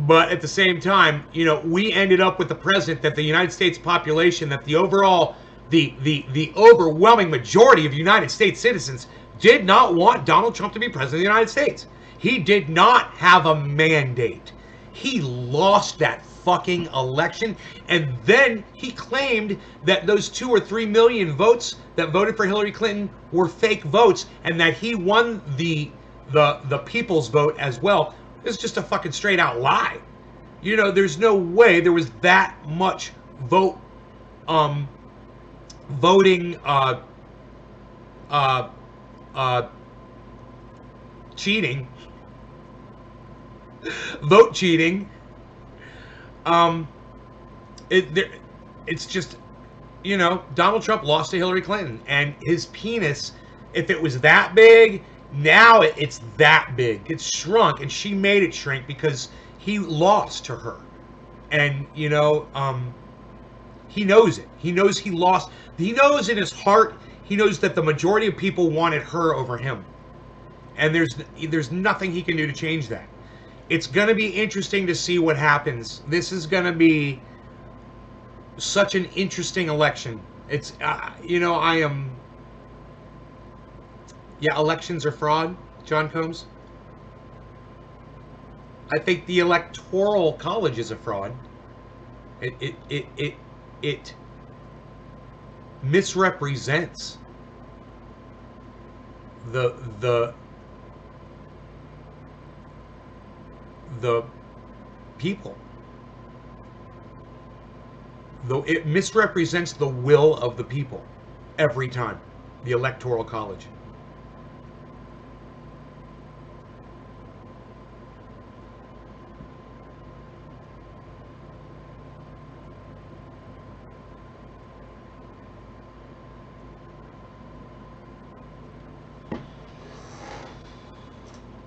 But at the same time, we ended up with the president that the United States population, that the overall, the overwhelming majority of United States citizens did not want Donald Trump to be president of the United States. He did not have a mandate. He lost that fucking election, and then he claimed that those 2 or 3 million votes that voted for Hillary Clinton were fake votes, and that he won the people's vote as well. It's just a fucking straight out lie. There's no way there was that much voting cheating. Vote cheating. It's just, Donald Trump lost to Hillary Clinton, and his penis, if it was that big, now it's that big. It's shrunk, and she made it shrink because he lost to her. And, he knows it. He knows he lost. He knows in his heart, he knows that the majority of people wanted her over him. And there's nothing he can do to change that. It's going to be interesting to see what happens. This is going to be such an interesting election. It's, elections are fraud, John Combs. I think the Electoral College is a fraud. It misrepresents the people. Though it misrepresents the will of the people every time. The Electoral College.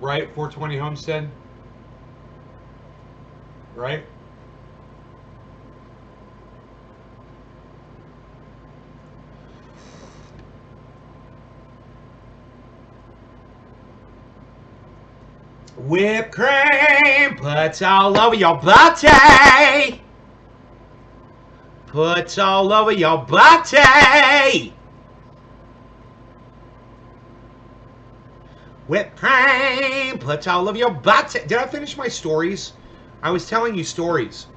Right? 420 Homestead. Right? Whipped cream puts all over your body. Puts all over your body. Whipped cream puts all over your body. Did I finish my stories? I was telling you stories.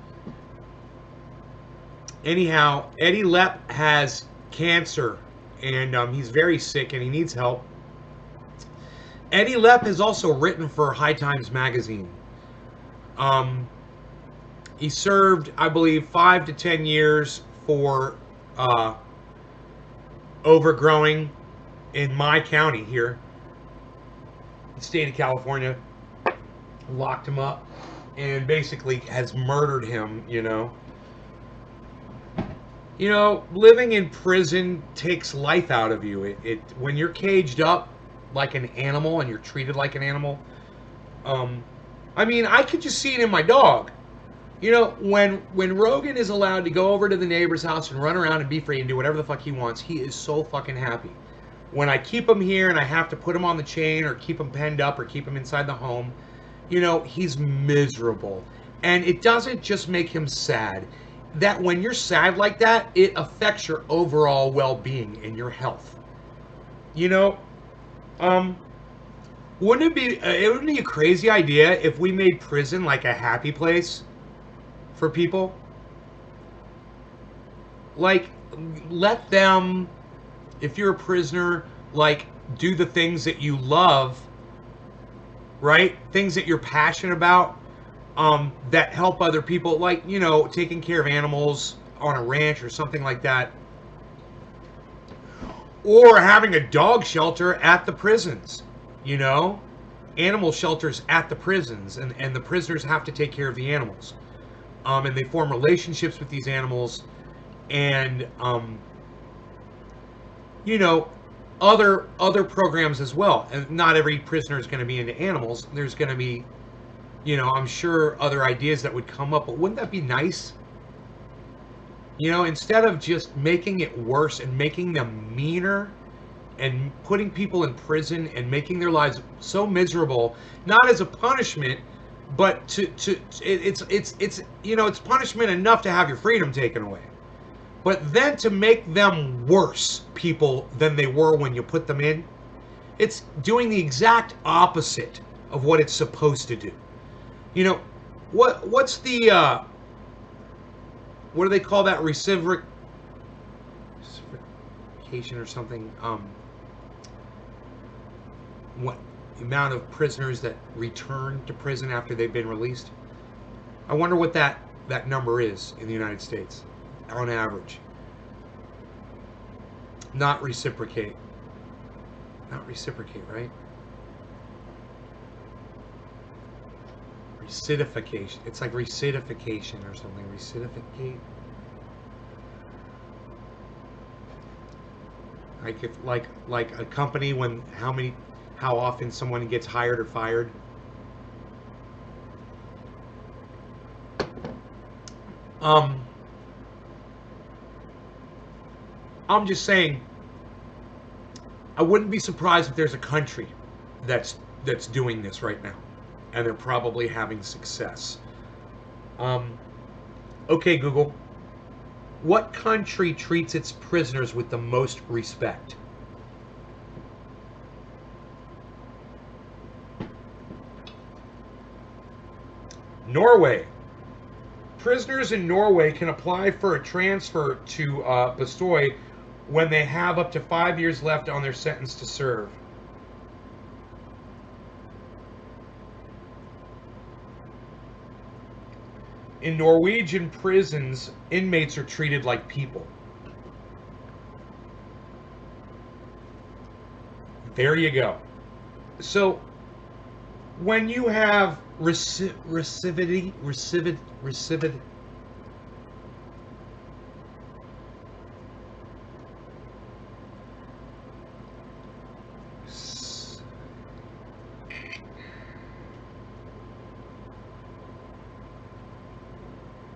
Anyhow, Eddie Lepp has cancer, and he's very sick, and he needs help. Eddie Lepp has also written for High Times magazine. He served, I believe, 5 to 10 years for overgrowing in my county here, the state of California. Locked him up and basically has murdered him, living in prison takes life out of you. When you're caged up like an animal and you're treated like an animal, I could just see it in my dog. When Rogan is allowed to go over to the neighbor's house and run around and be free and do whatever the fuck he wants, he is so fucking happy. When I keep him here and I have to put him on the chain or keep him penned up or keep him inside the home, he's miserable. And it doesn't just make him sad. That when you're sad like that, it affects your overall well-being and your health. Wouldn't it be a crazy idea if we made prison like a happy place for people? Like, let them, if you're a prisoner, like, do the things that you love, right? Things that you're passionate about, that help other people, like, taking care of animals on a ranch or something like that. Or having a dog shelter at the prisons, animal shelters at the prisons, and the prisoners have to take care of the animals. And they form relationships with these animals, and, other programs as well. And not every prisoner is going to be into animals. There's going to be, I'm sure other ideas that would come up, but wouldn't that be nice? Instead of just making it worse and making them meaner, and putting people in prison and making their lives so miserable, not as a punishment, but it's you know, it's punishment enough to have your freedom taken away. But then to make them worse people than they were when you put them in, it's doing the exact opposite of what it's supposed to do. You know, what's the what do they call that, reciprocation or something? What amount of prisoners that return to prison after they've been released? I wonder what that number is in the United States on average. Not reciprocate. Not reciprocate, right? Recidification. It's like recidification or something. Recidificate. Like if like a company, when how often someone gets hired or fired. I'm just saying, I wouldn't be surprised if there's a country that's doing this right now, and they're probably having success. Okay, Google, what country treats its prisoners with the most respect? Norway. Prisoners in Norway can apply for a transfer to Bestoy when they have up to 5 years left on their sentence to serve. In Norwegian prisons, inmates are treated like people. There you go. So, when you have recidivity,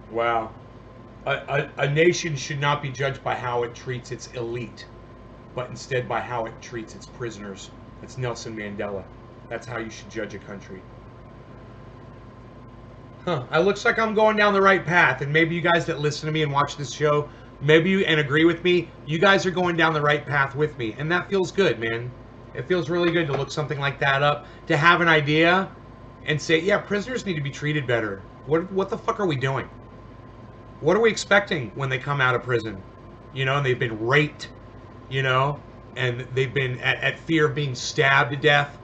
wow. A nation should not be judged by how it treats its elite, but instead by how it treats its prisoners. That's Nelson Mandela. That's how you should judge a country. Huh. It looks like I'm going down the right path, and maybe you guys that listen to me and watch this show, maybe you and agree with me, you guys are going down the right path with me, and that feels good, man. It feels really good to look something like that up, to have an idea and say, yeah, prisoners need to be treated better. What the fuck are we doing? What are we expecting when they come out of prison? You know, and they've been raped, you know, and they've been at fear of being stabbed to death.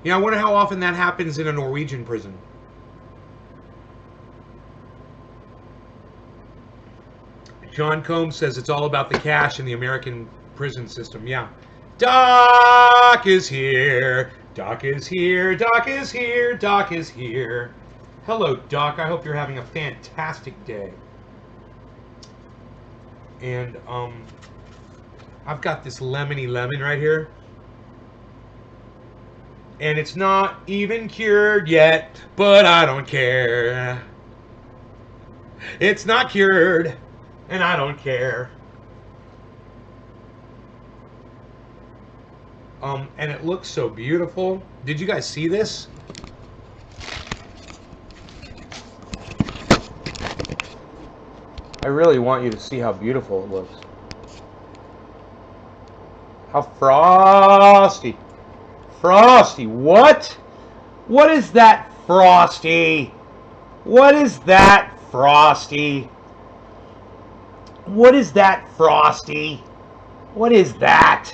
You know, I wonder how often that happens in a Norwegian prison. John Combs says it's all about the cash in the American prison system. Yeah. Doc is here. Doc is here. Doc is here. Doc is here. Hello, Doc. I hope you're having a fantastic day. And I've got this lemony lemon right here. And it's not even cured yet, but I don't care. It's not cured, and I don't care. And it looks so beautiful. Did you guys see this? I really want you to see how beautiful it looks. How frosty. Frosty, what? What is that, Frosty? What is that, Frosty? What is that, Frosty? What is that?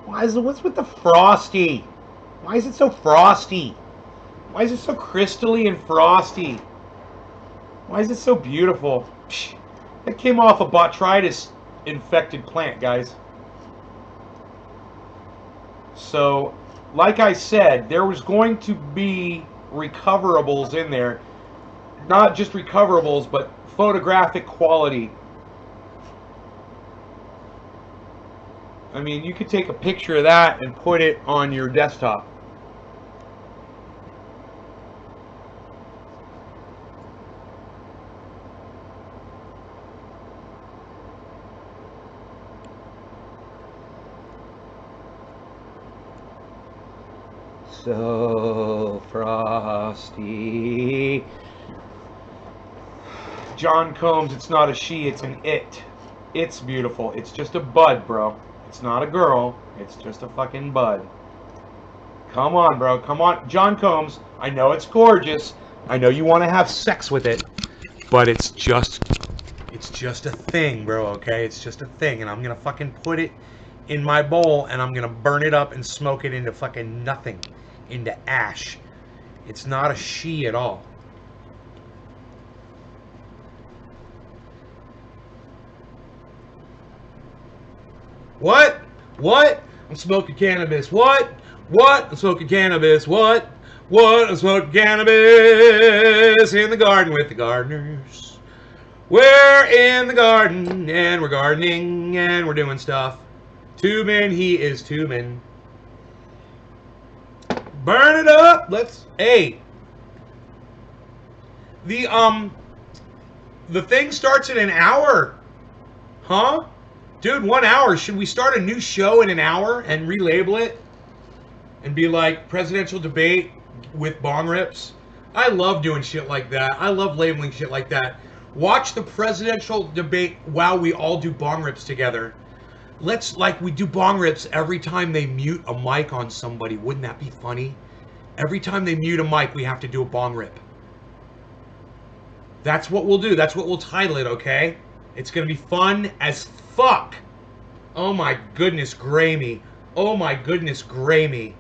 What's with the Frosty? Why is it so frosty? Why is it so crystally and frosty? Why is it so beautiful? Psh, that came off a botrytis infected plant, guys. So, like I said, there was going to be recoverables in there. Not just recoverables, but photographic quality. I mean, you could take a picture of that and put it on your desktop. so frosty. John Combs, it's not a she, it's an it. It's beautiful. It's just a bud, bro. It's not a girl. It's just a fucking bud. Come on, bro. Come on. John Combs, I know it's gorgeous. I know you want to have sex with it. But it's just a thing, bro, okay? It's just a thing. And I'm going to fucking put it in my bowl and I'm going to burn it up and smoke it into fucking nothing. Into ash. It's not a she at all. What? What? I'm smoking cannabis. What? What? I'm smoking cannabis. What? What? I'm smoking cannabis in the garden with the gardeners. We're in the garden and we're gardening and we're doing stuff. Tubing, he is tubing. Burn it up. Let's. Hey. The thing starts in an hour. Huh? Dude, 1 hour. Should we start a new show in an hour and relabel it? And be like presidential debate with bong rips? I love doing shit like that. I love labeling shit like that. Watch the presidential debate while we all do bong rips together. Let's, like, we do bong rips every time they mute a mic on somebody. Wouldn't that be funny? Every time they mute a mic, we have to do a bong rip. That's what we'll do. That's what we'll title it, okay? It's going to be fun as fuck. Oh my goodness, Grammy. Oh my goodness, Grammy.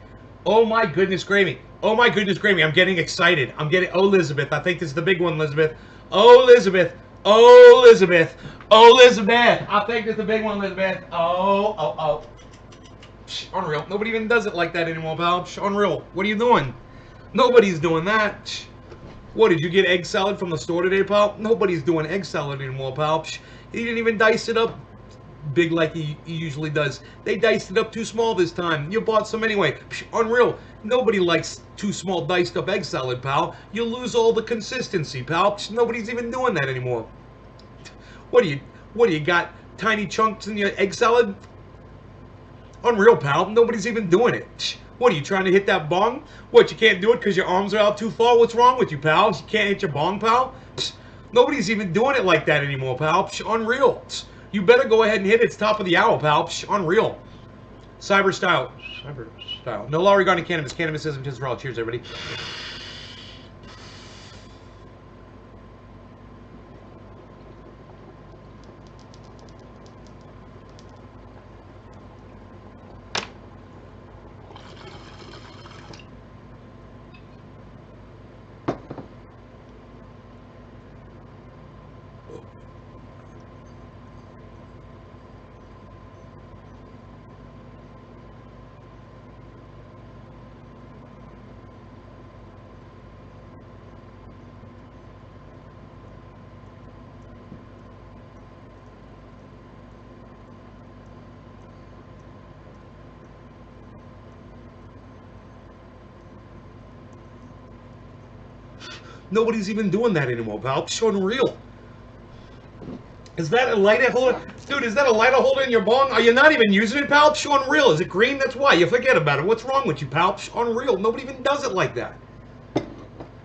Oh my goodness, Grammy. Oh my goodness, Grammy. I'm getting excited. I'm getting... Oh, Elizabeth. I think this is the big one, Elizabeth. Oh, Elizabeth. Oh, Elizabeth. Oh, Elizabeth. I think this is the big one, Elizabeth. Oh. Psh, unreal. Nobody even does it like that anymore, pal. Psh, unreal. What are you doing? Nobody's doing that. Psh. What, did you get egg salad from the store today, pal? Nobody's doing egg salad anymore, pal. Psh. He didn't even dice it up big like he usually does. They diced it up too small this time. You bought some anyway. Psh, unreal. Nobody likes too small diced up egg salad, pal. You lose all the consistency, pal. Psh, nobody's even doing that anymore. What do you got? Tiny chunks in your egg salad? Unreal, pal. Nobody's even doing it. Psh, what, are you trying to hit that bong? What, you can't do it because your arms are out too far? What's wrong with you, pal? You can't hit your bong, pal? Psh, nobody's even doing it like that anymore, pal. Psh, unreal. Psh, you better go ahead and hit it. It's top of the hour, pal. Psh, unreal. Cyber style. No law regarding cannabis. Cannabis isn't just for all. Cheers, everybody. Nobody's even doing that anymore, pal. It's unreal. Is that a lighter holder? Dude, is that a lighter holder in your bong? Are you not even using it, pal? It's unreal. Is it green? That's why. You forget about it. What's wrong with you, pal? It's unreal. Nobody even does it like that.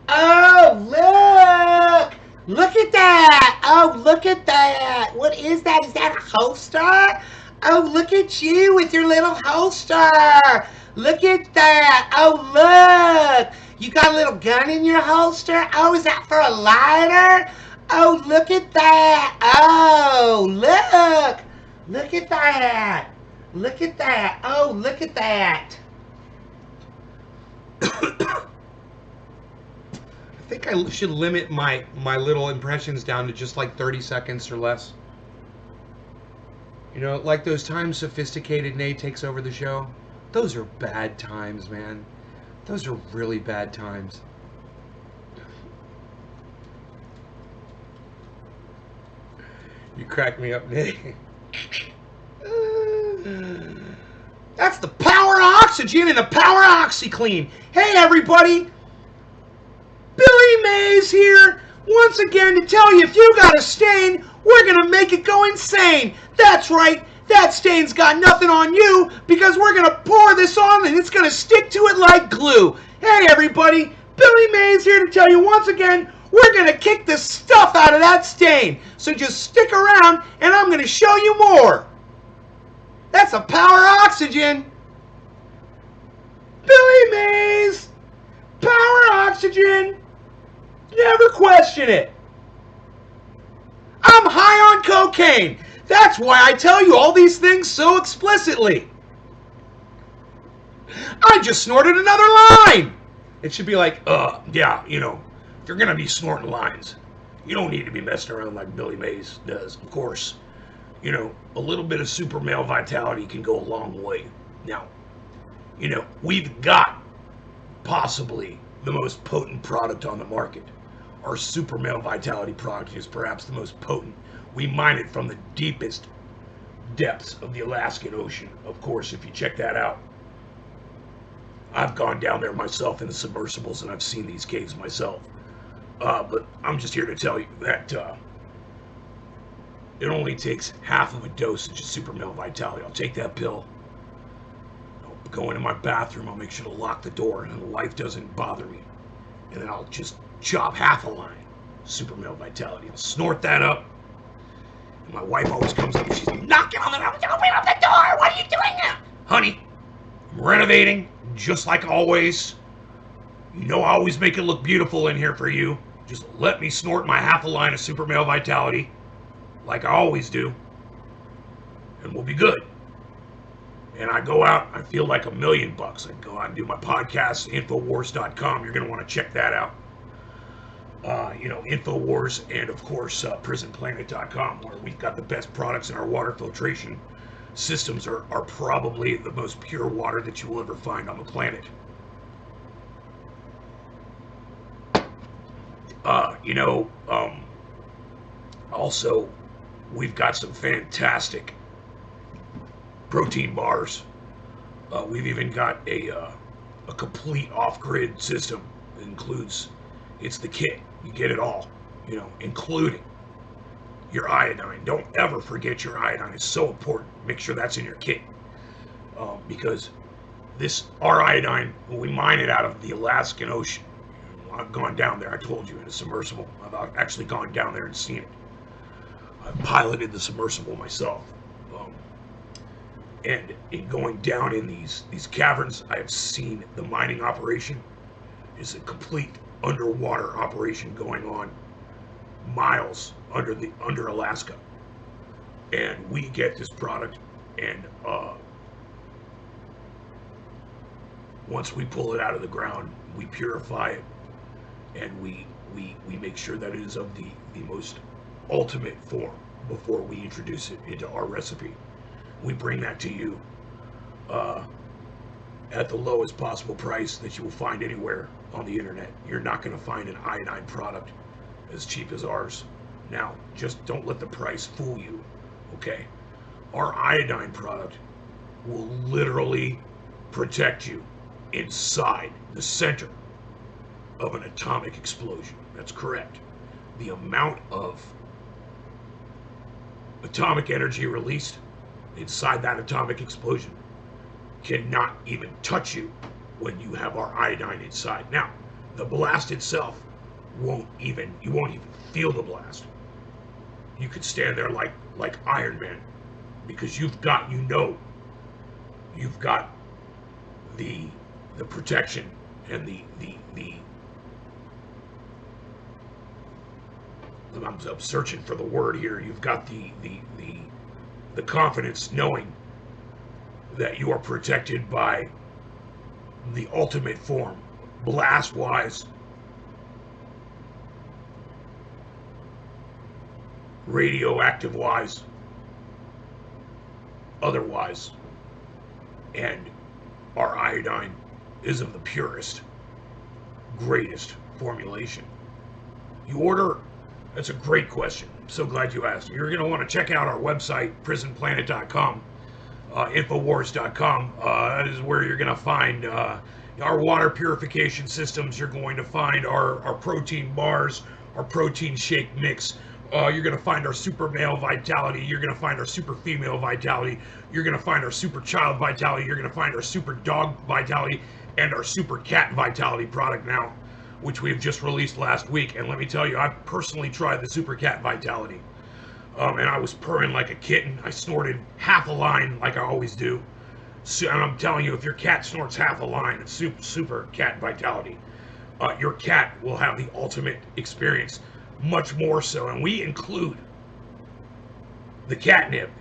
Oh, look! Look at that! Oh, look at that! What is that? Is that a holster? Oh, look at you with your little holster! Look at that! Oh, look! You got a little gun in your holster? Oh, is that for a lighter? Oh, look at that! Oh, look! Look at that! Look at that! Oh, look at that! I think I should limit my little impressions down to just like 30 seconds or less. You know, like those times Sophisticated Nate takes over the show. Those are bad times, man. Those are really bad times. You crack me up, Nate. That's the power of oxygen and the power of OxyClean. Hey, everybody. Billy Mays here. Once again to tell you, if you got a stain, we're going to make it go insane. That's right. That stain's got nothing on you because we're going to pour this on and it's going to stick to it like glue. Hey everybody, Billy Mays here to tell you once again, we're going to kick the stuff out of that stain. So just stick around and I'm going to show you more. That's a Power Oxygen. Billy Mays. Power Oxygen. Never question it. I'm high on cocaine. That's why I tell you all these things so explicitly. I just snorted another line. It should be like, yeah, you know, if you're going to be snorting lines, you don't need to be messing around like Billy Mays does. Of course, you know, a little bit of super male vitality can go a long way. Now, you know, we've got possibly the most potent product on the market. Our super male vitality product is perhaps the most potent. We mine it from the deepest depths of the Alaskan Ocean. Of course, if you check that out, I've gone down there myself in the submersibles and I've seen these caves myself. But I'm just here to tell you that it only takes half of a dosage of super male vitality. I'll take that pill, I'll go into my bathroom, I'll make sure to lock the door and the life doesn't bother me. And then I'll just chop half a line super male vitality. I'll snort that up. And my wife always comes up and she's knocking on the door. Open up the door. What are you doing now? Honey, I'm renovating just like always. You know I always make it look beautiful in here for you. Just let me snort my half a line of super male vitality like I always do. And we'll be good. And I go out, I feel like $1 million. I go out and do my podcast, Infowars.com. You're going to want to check that out. You know, Infowars and, of course, PrisonPlanet.com, where we've got the best products in our water filtration systems are probably the most pure water that you will ever find on the planet. You know, also, we've got some fantastic protein bars. We've even got a complete off-grid system. It includes, it's the kit. You get it all, you know, including your iodine. Don't ever forget your iodine. It's so important. Make sure that's in your kit. Because our iodine, when we mine it out of the Alaskan Ocean, I've gone down there, I told you, in a submersible. I've actually gone down there and seen it. I've piloted the submersible myself. And in going down in these caverns, I have seen the mining operation. It's a complete underwater operation going on miles under Alaska. And we get this product, and once we pull it out of the ground, we purify it, and we make sure that it is of the most ultimate form before we introduce it into our recipe. We bring that to you at the lowest possible price that you will find anywhere on the internet. You're not going to find an iodine product as cheap as ours. Now, just don't let the price fool you, okay? Our iodine product will literally protect you inside the center of an atomic explosion. That's correct. The amount of atomic energy released inside that atomic explosion cannot even touch you when you have our iodine inside. Now, the blast itself you won't even feel the blast. You could stand there like Iron Man, because you've got the protection and the I'm searching for the word here. You've got the confidence knowing that you are protected by the ultimate form, blast-wise, radioactive-wise, otherwise. And our iodine is of the purest, greatest formulation. You order, that's a great question. I'm so glad you asked. You're going to want to check out our website, PrisonPlanet.com. Infowars.com is where you're going to find our water purification systems. You're going to find our protein bars, our protein shake mix, You're going to find our super male vitality. You're going to find our super female vitality. You're going to find our super child vitality. You're going to find our super dog vitality and our super cat vitality product now, which we've just released last week. And let me tell you, I've personally tried the super cat vitality. And I was purring like a kitten. I snorted half a line like I always do. So, and I'm telling you, if your cat snorts half a line, it's super cat vitality. Your cat will have the ultimate experience, much more so. And we include the catnip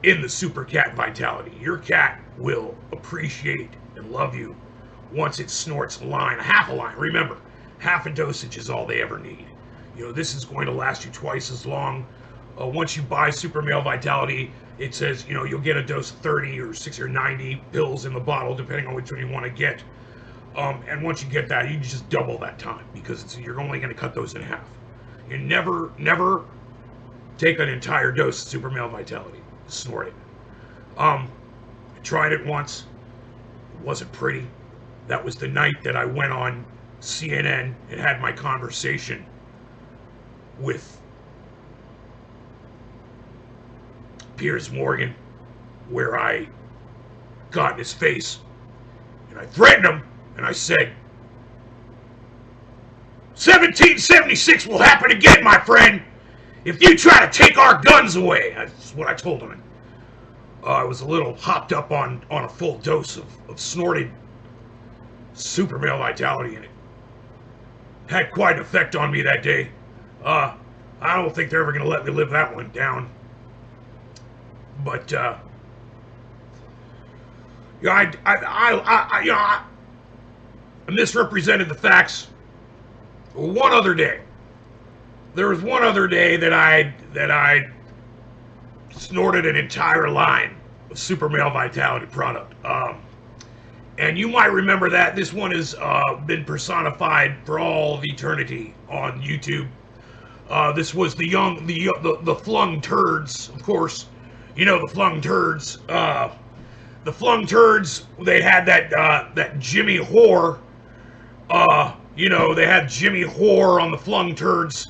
in the super cat vitality. Your cat will appreciate and love you once it snorts a line, half a line. Remember, half a dosage is all they ever need. You know, this is going to last you twice as long. Once you buy Super Male Vitality, it says, you know, you'll get a dose of 30 or 60 or 90 pills in the bottle, depending on which one you want to get. And once you get that, you just double that time, because you're only going to cut those in half. You never take an entire dose of Super Male Vitality. Snort it. I tried it once. It wasn't pretty. That was the night that I went on CNN and had my conversation with Piers Morgan, where I got in his face and I threatened him and I said, 1776 will happen again, my friend, if you try to take our guns away. That's what I told him. I was a little hopped up on a full dose of snorted Super Male Vitality, and it had quite an effect on me that day. I don't think they're ever going to let me live that one down. But, I misrepresented the facts. One other day. There was one other day that I snorted an entire line of Super Male Vitality product. And you might remember that. This one has been personified for all of eternity on YouTube. This was the flung turds, of course. You know, the flung turds. The flung turds, they had that Jimmy Whore. You know, they had Jimmy Whore on the flung turds.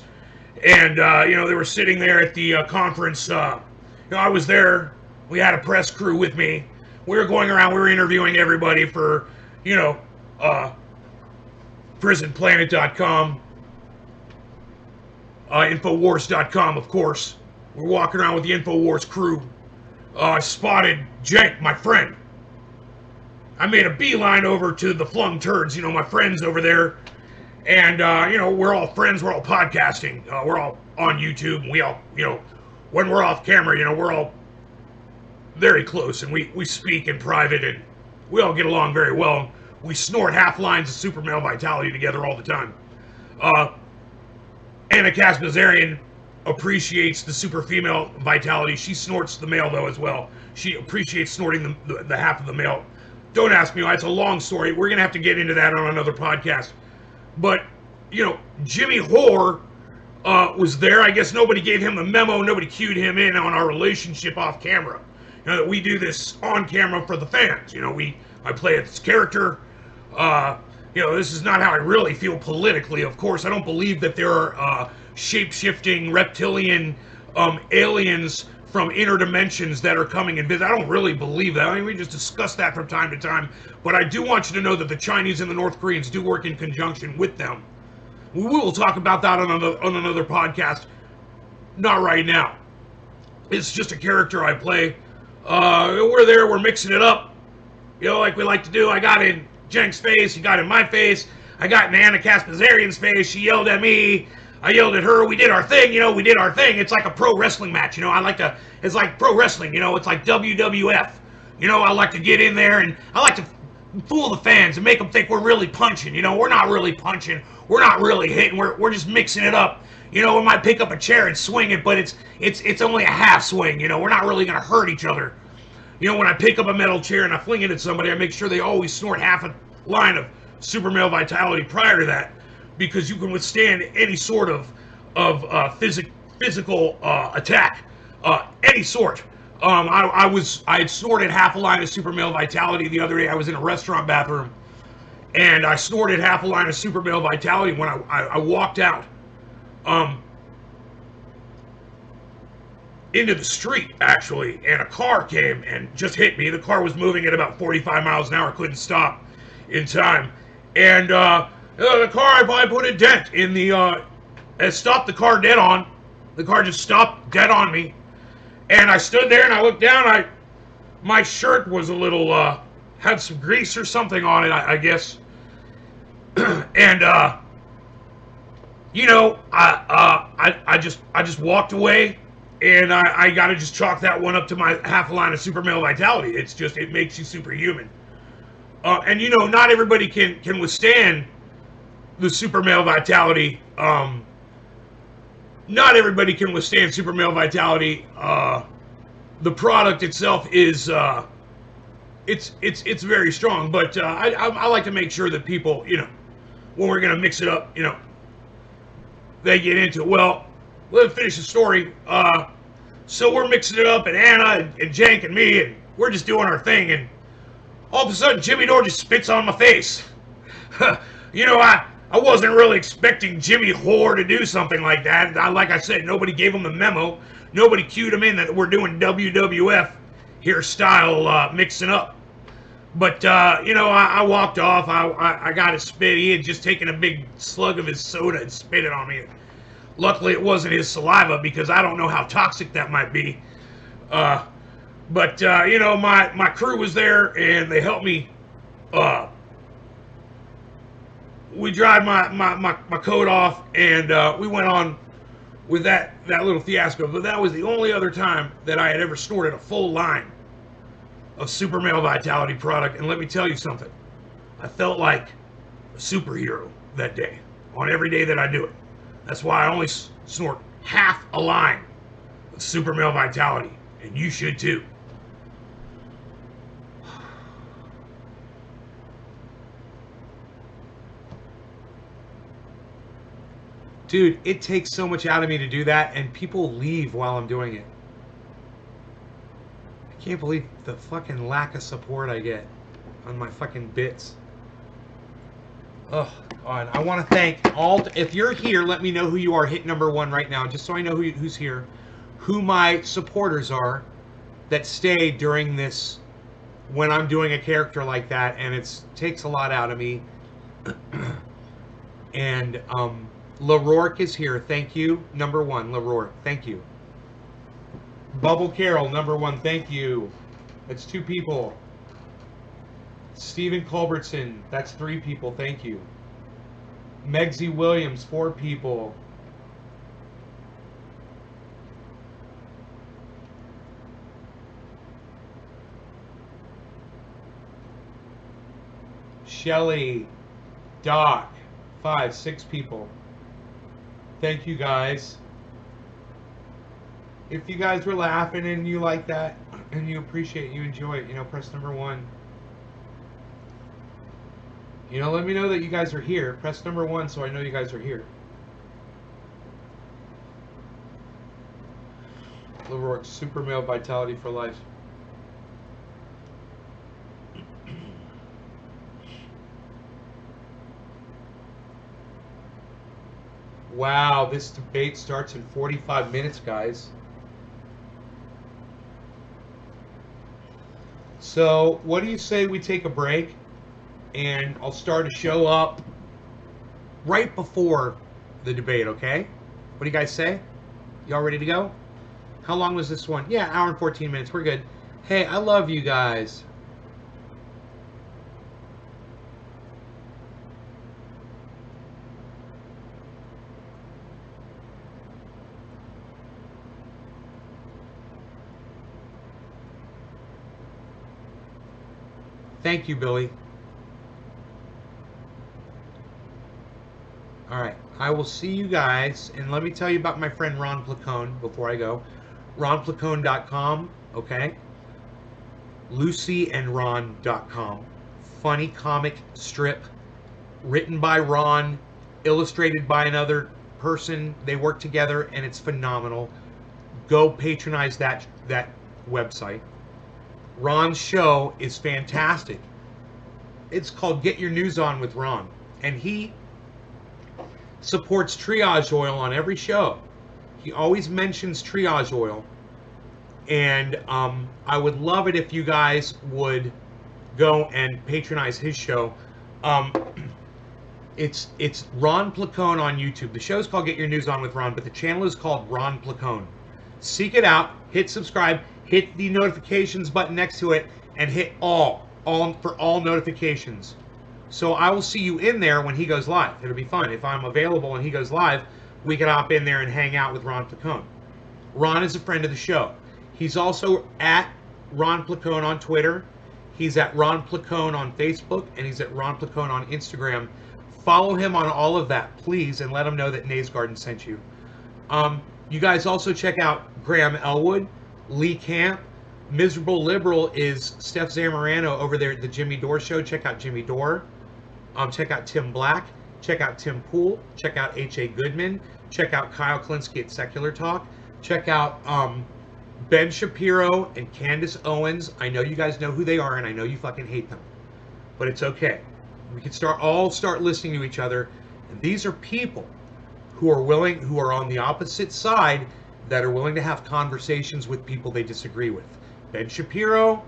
And, you know, they were sitting there at the conference. You know, I was there. We had a press crew with me. We were going around. We were interviewing everybody for, you know, prisonplanet.com. Infowars.com, of course. We're walking around with the Infowars crew. I spotted Jenk, my friend. I made a beeline over to the flung turds, you know, my friends over there. And, you know, we're all friends. We're all podcasting. We're all on YouTube. And we all, you know, when we're off camera, you know, we're all very close. And we speak in private. And we all get along very well. We snort half lines of Super Male Vitality together all the time. Anna Kaspazarian appreciates the super female vitality. She snorts the male, though, as well. She appreciates snorting the half of the male. Don't ask me why. It's a long story. We're going to have to get into that on another podcast. But, you know, Jimmy Whore was there. I guess nobody gave him the memo. Nobody cued him in on our relationship off camera. You know, that we do this on camera for the fans. You know, I play its character. You know, this is not how I really feel politically. Of course, I don't believe that there are shape-shifting reptilian aliens from inner dimensions that are coming and visit. I don't really believe that. I mean, we just discuss that from time to time. But I do want you to know that the Chinese and the North Koreans do work in conjunction with them. We will talk about that on another podcast. Not right now. It's just a character I play. We're there. We're mixing it up. You know, like we like to do. I got in Jenk's face. He got in my face. I got in Anna Kaspazarian's face. She yelled at me. I yelled at her. We did our thing, you know, we did our thing. It's like a pro wrestling match, you know. It's like pro wrestling, you know. It's like WWF. You know, I like to get in there and I like to fool the fans and make them think we're really punching. You know, we're not really punching. We're not really hitting. We're just mixing it up. You know, we might pick up a chair and swing it, but it's only a half swing, you know. We're not really going to hurt each other. You know, when I pick up a metal chair and I fling it at somebody, I make sure they always snort half a line of Super Male Vitality prior to that, because you can withstand any sort of physical attack, any sort. I had snorted half a line of Super Male Vitality the other day. I was in a restaurant bathroom, and I snorted half a line of Super Male Vitality when I walked out. into the street, actually, and a car came and just hit me. The car was moving at about 45 miles an hour, couldn't stop in time. And the car, I probably put a dent in the, it stopped the car dead on. The car just stopped dead on me. And I stood there and I looked down, my shirt was a little, had some grease or something on it, I guess. And, you know, I just walked away, and I gotta just chalk that one up to my half a line of super male vitality. It's just, it makes you superhuman. And you know, not everybody can withstand the super male vitality. Not everybody can withstand super male vitality. The product itself is, it's very strong, but I like to make sure that people, you know, when we're gonna mix it up, you know, they get into it. Well, let's finish the story. So we're mixing it up, and Anna and Jank and me, and we're just doing our thing, and all of a sudden Jimmy Dore just spits on my face. You know, I wasn't really expecting Jimmy Hoare to do something like that. Like I said, nobody gave him the memo. Nobody cued him in that we're doing WWF here style mixing up. But, you know, I walked off. I got a spit. He had just taken a big slug of his soda and spit it on me. Luckily, it wasn't his saliva, because I don't know how toxic that might be. But, you know, my crew was there, and they helped me. We dried my coat off, and we went on with that little fiasco. But that was the only other time that I had ever snorted a full line of super male vitality product. And let me tell you something, I felt like a superhero that day, on every day that I do it. That's why I only snort half a line of super male vitality, and you should too. Dude, it takes so much out of me to do that, and people leave while I'm doing it. I can't believe the fucking lack of support I get on my fucking bits. Oh, God. I want to thank all... If you're here, let me know who you are. Hit number 1 right now, just so I know who's here. Who my supporters are that stay during this, when I'm doing a character like that, and it takes a lot out of me. And, LaRourke is here. Thank you. Number 1, LaRourke. Thank you. Bubble Carroll, number 1. Thank you. That's 2 people. Stephen Culbertson. That's 3 people. Thank you. Megsy Williams, 4 people. Shelly. Doc. 5, 6 people. Thank you, guys. If you guys were laughing and you like that, and you appreciate it, you enjoy it, you know, press number 1. You know, let me know that you guys are here. Press number 1 so I know you guys are here. LaRourke, super male vitality for life. Wow, this debate starts in 45 minutes, guys. So, what do you say we take a break, and I'll start a show up right before the debate, okay? What do you guys say? Y'all ready to go? How long was this one? Yeah, hour and 14 minutes. We're good. Hey, I love you guys. Thank you, Billy. All right, I will see you guys, and let me tell you about my friend Ron Placone before I go. RonPlacone.com, okay? LucyandRon.com. Funny comic strip, written by Ron, illustrated by another person. They work together, and it's phenomenal. Go patronize that website. Ron's show is fantastic. It's called Get Your News On with Ron, and he supports triage oil on every show. He always mentions triage oil And I would love it if you guys would go and patronize his show. Um, it's Ron Placone on YouTube. The show's called Get Your News On with Ron, but the channel is called Ron Placone. Seek it out, hit subscribe, hit the notifications button next to it, and hit all for all notifications. So I will see you in there when he goes live. It'll be fun. If I'm available and he goes live, we can hop in there and hang out with Ron Placone. Ron is a friend of the show. He's also at Ron Placone on Twitter. He's at Ron Placone on Facebook, and he's at Ron Placone on Instagram. Follow him on all of that, please, and let him know that Nays Garden sent you. You guys also check out Graham Elwood, Lee Camp. Miserable Liberal is Steph Zamorano over there at the Jimmy Dore Show. Check out Jimmy Dore. Check out Tim Black. Check out Tim Poole. Check out H.A. Goodman. Check out Kyle Klinsky at Secular Talk. Check out Ben Shapiro and Candace Owens. I know you guys know who they are, and I know you fucking hate them. But it's okay. We can all start listening to each other. And these are people who are on the opposite side, that are willing to have conversations with people they disagree with. Ben Shapiro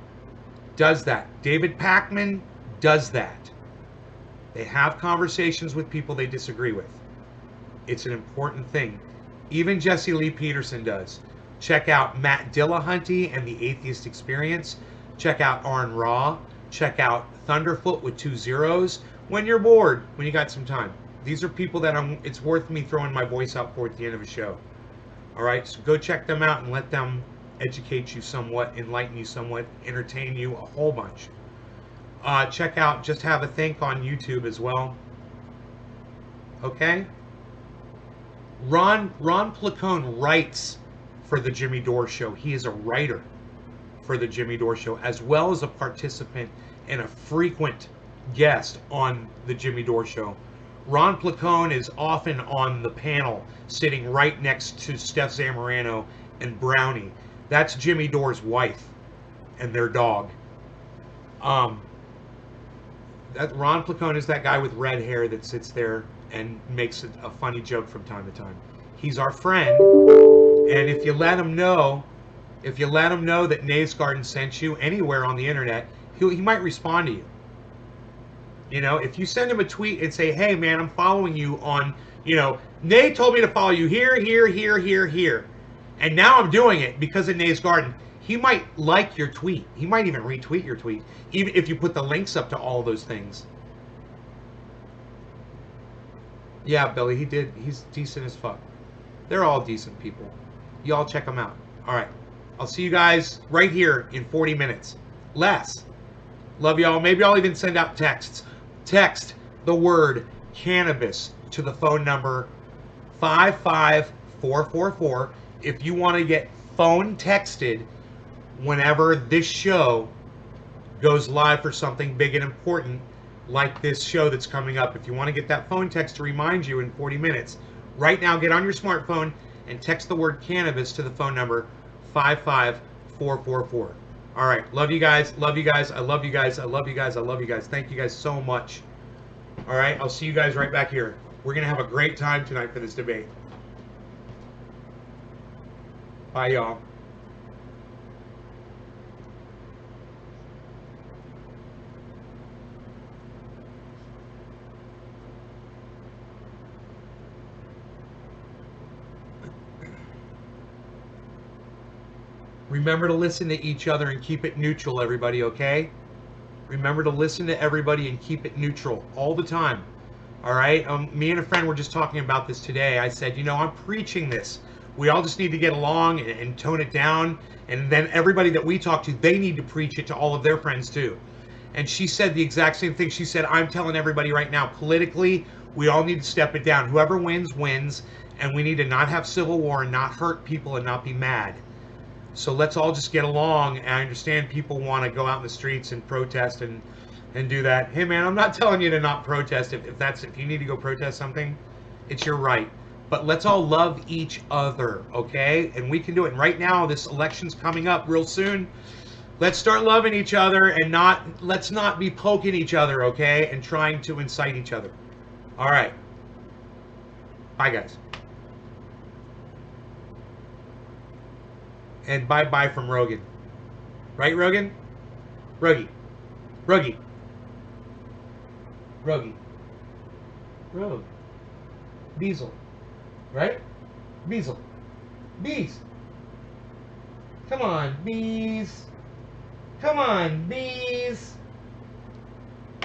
does that. David Pakman does that. They have conversations with people they disagree with. It's an important thing. Even Jesse Lee Peterson does. Check out Matt Dillahunty and the Atheist Experience. Check out Arn Ra. Check out Thunderfoot with 2 zeros. When you're bored, when you got some time. These are people that it's worth me throwing my voice out for at the end of a show. All right, so go check them out and let them educate you somewhat, enlighten you somewhat, entertain you a whole bunch. Check out Just Have a Think on YouTube as well. Okay? Ron Placone writes for the Jimmy Dore Show. He is a writer for the Jimmy Dore Show, as well as a participant and a frequent guest on the Jimmy Dore Show. Ron Placone is often on the panel, sitting right next to Steph Zamorano and Brownie. That's Jimmy Dore's wife and their dog. Ron Placone is that guy with red hair that sits there and makes a funny joke from time to time. He's our friend, and if you let him know that Nays Garden sent you anywhere on the internet, he might respond to you. You know, if you send him a tweet and say, hey man, I'm following you on, Nay told me to follow you here, here, and now I'm doing it because of Nays Garden, he might like your tweet. He might even retweet your tweet, even if you put the links up to all those things. Yeah, Billy, he did. He's decent as fuck. They're all decent people. You all check them out. All right. I'll see you guys right here in 40 minutes. Less. Love y'all. Maybe I'll even send out texts. Text the word cannabis to the phone number 55444 if you want to get phone texted whenever this show goes live for something big and important like this show that's coming up. If you want to get that phone text to remind you in 40 minutes, right now get on your smartphone and text the word cannabis to the phone number 55444. All right. Love you guys. Love you guys. I love you guys. I love you guys. I love you guys. Thank you guys so much. All right. I'll see you guys right back here. We're going to have a great time tonight for this debate. Bye, y'all. Remember to listen to each other and keep it neutral, everybody, okay? Remember to listen to everybody and keep it neutral all the time, all right? Me and a friend were just talking about this today. I said, I'm preaching this. We all just need to get along and tone it down, and then everybody that we talk to, they need to preach it to all of their friends too. And she said the exact same thing. She said, I'm telling everybody right now, politically, we all need to step it down. Whoever wins, wins, and we need to not have civil war and not hurt people and not be mad. So let's all just get along. And I understand people want to go out in the streets and protest and do that. Hey man, I'm not telling you to not protest. If you need to go protest something, it's your right. But let's all love each other, okay? And we can do it. And right now, this election's coming up real soon. Let's start loving each other and let's not be poking each other, okay? And trying to incite each other. All right. Bye, guys. And bye-bye from Rogan. Right, Rogan? Ruggy. Ruggy. Ruggy. Rogue. Beazle. Right? Beazle. Bees. Come on, bees. Come on, bees.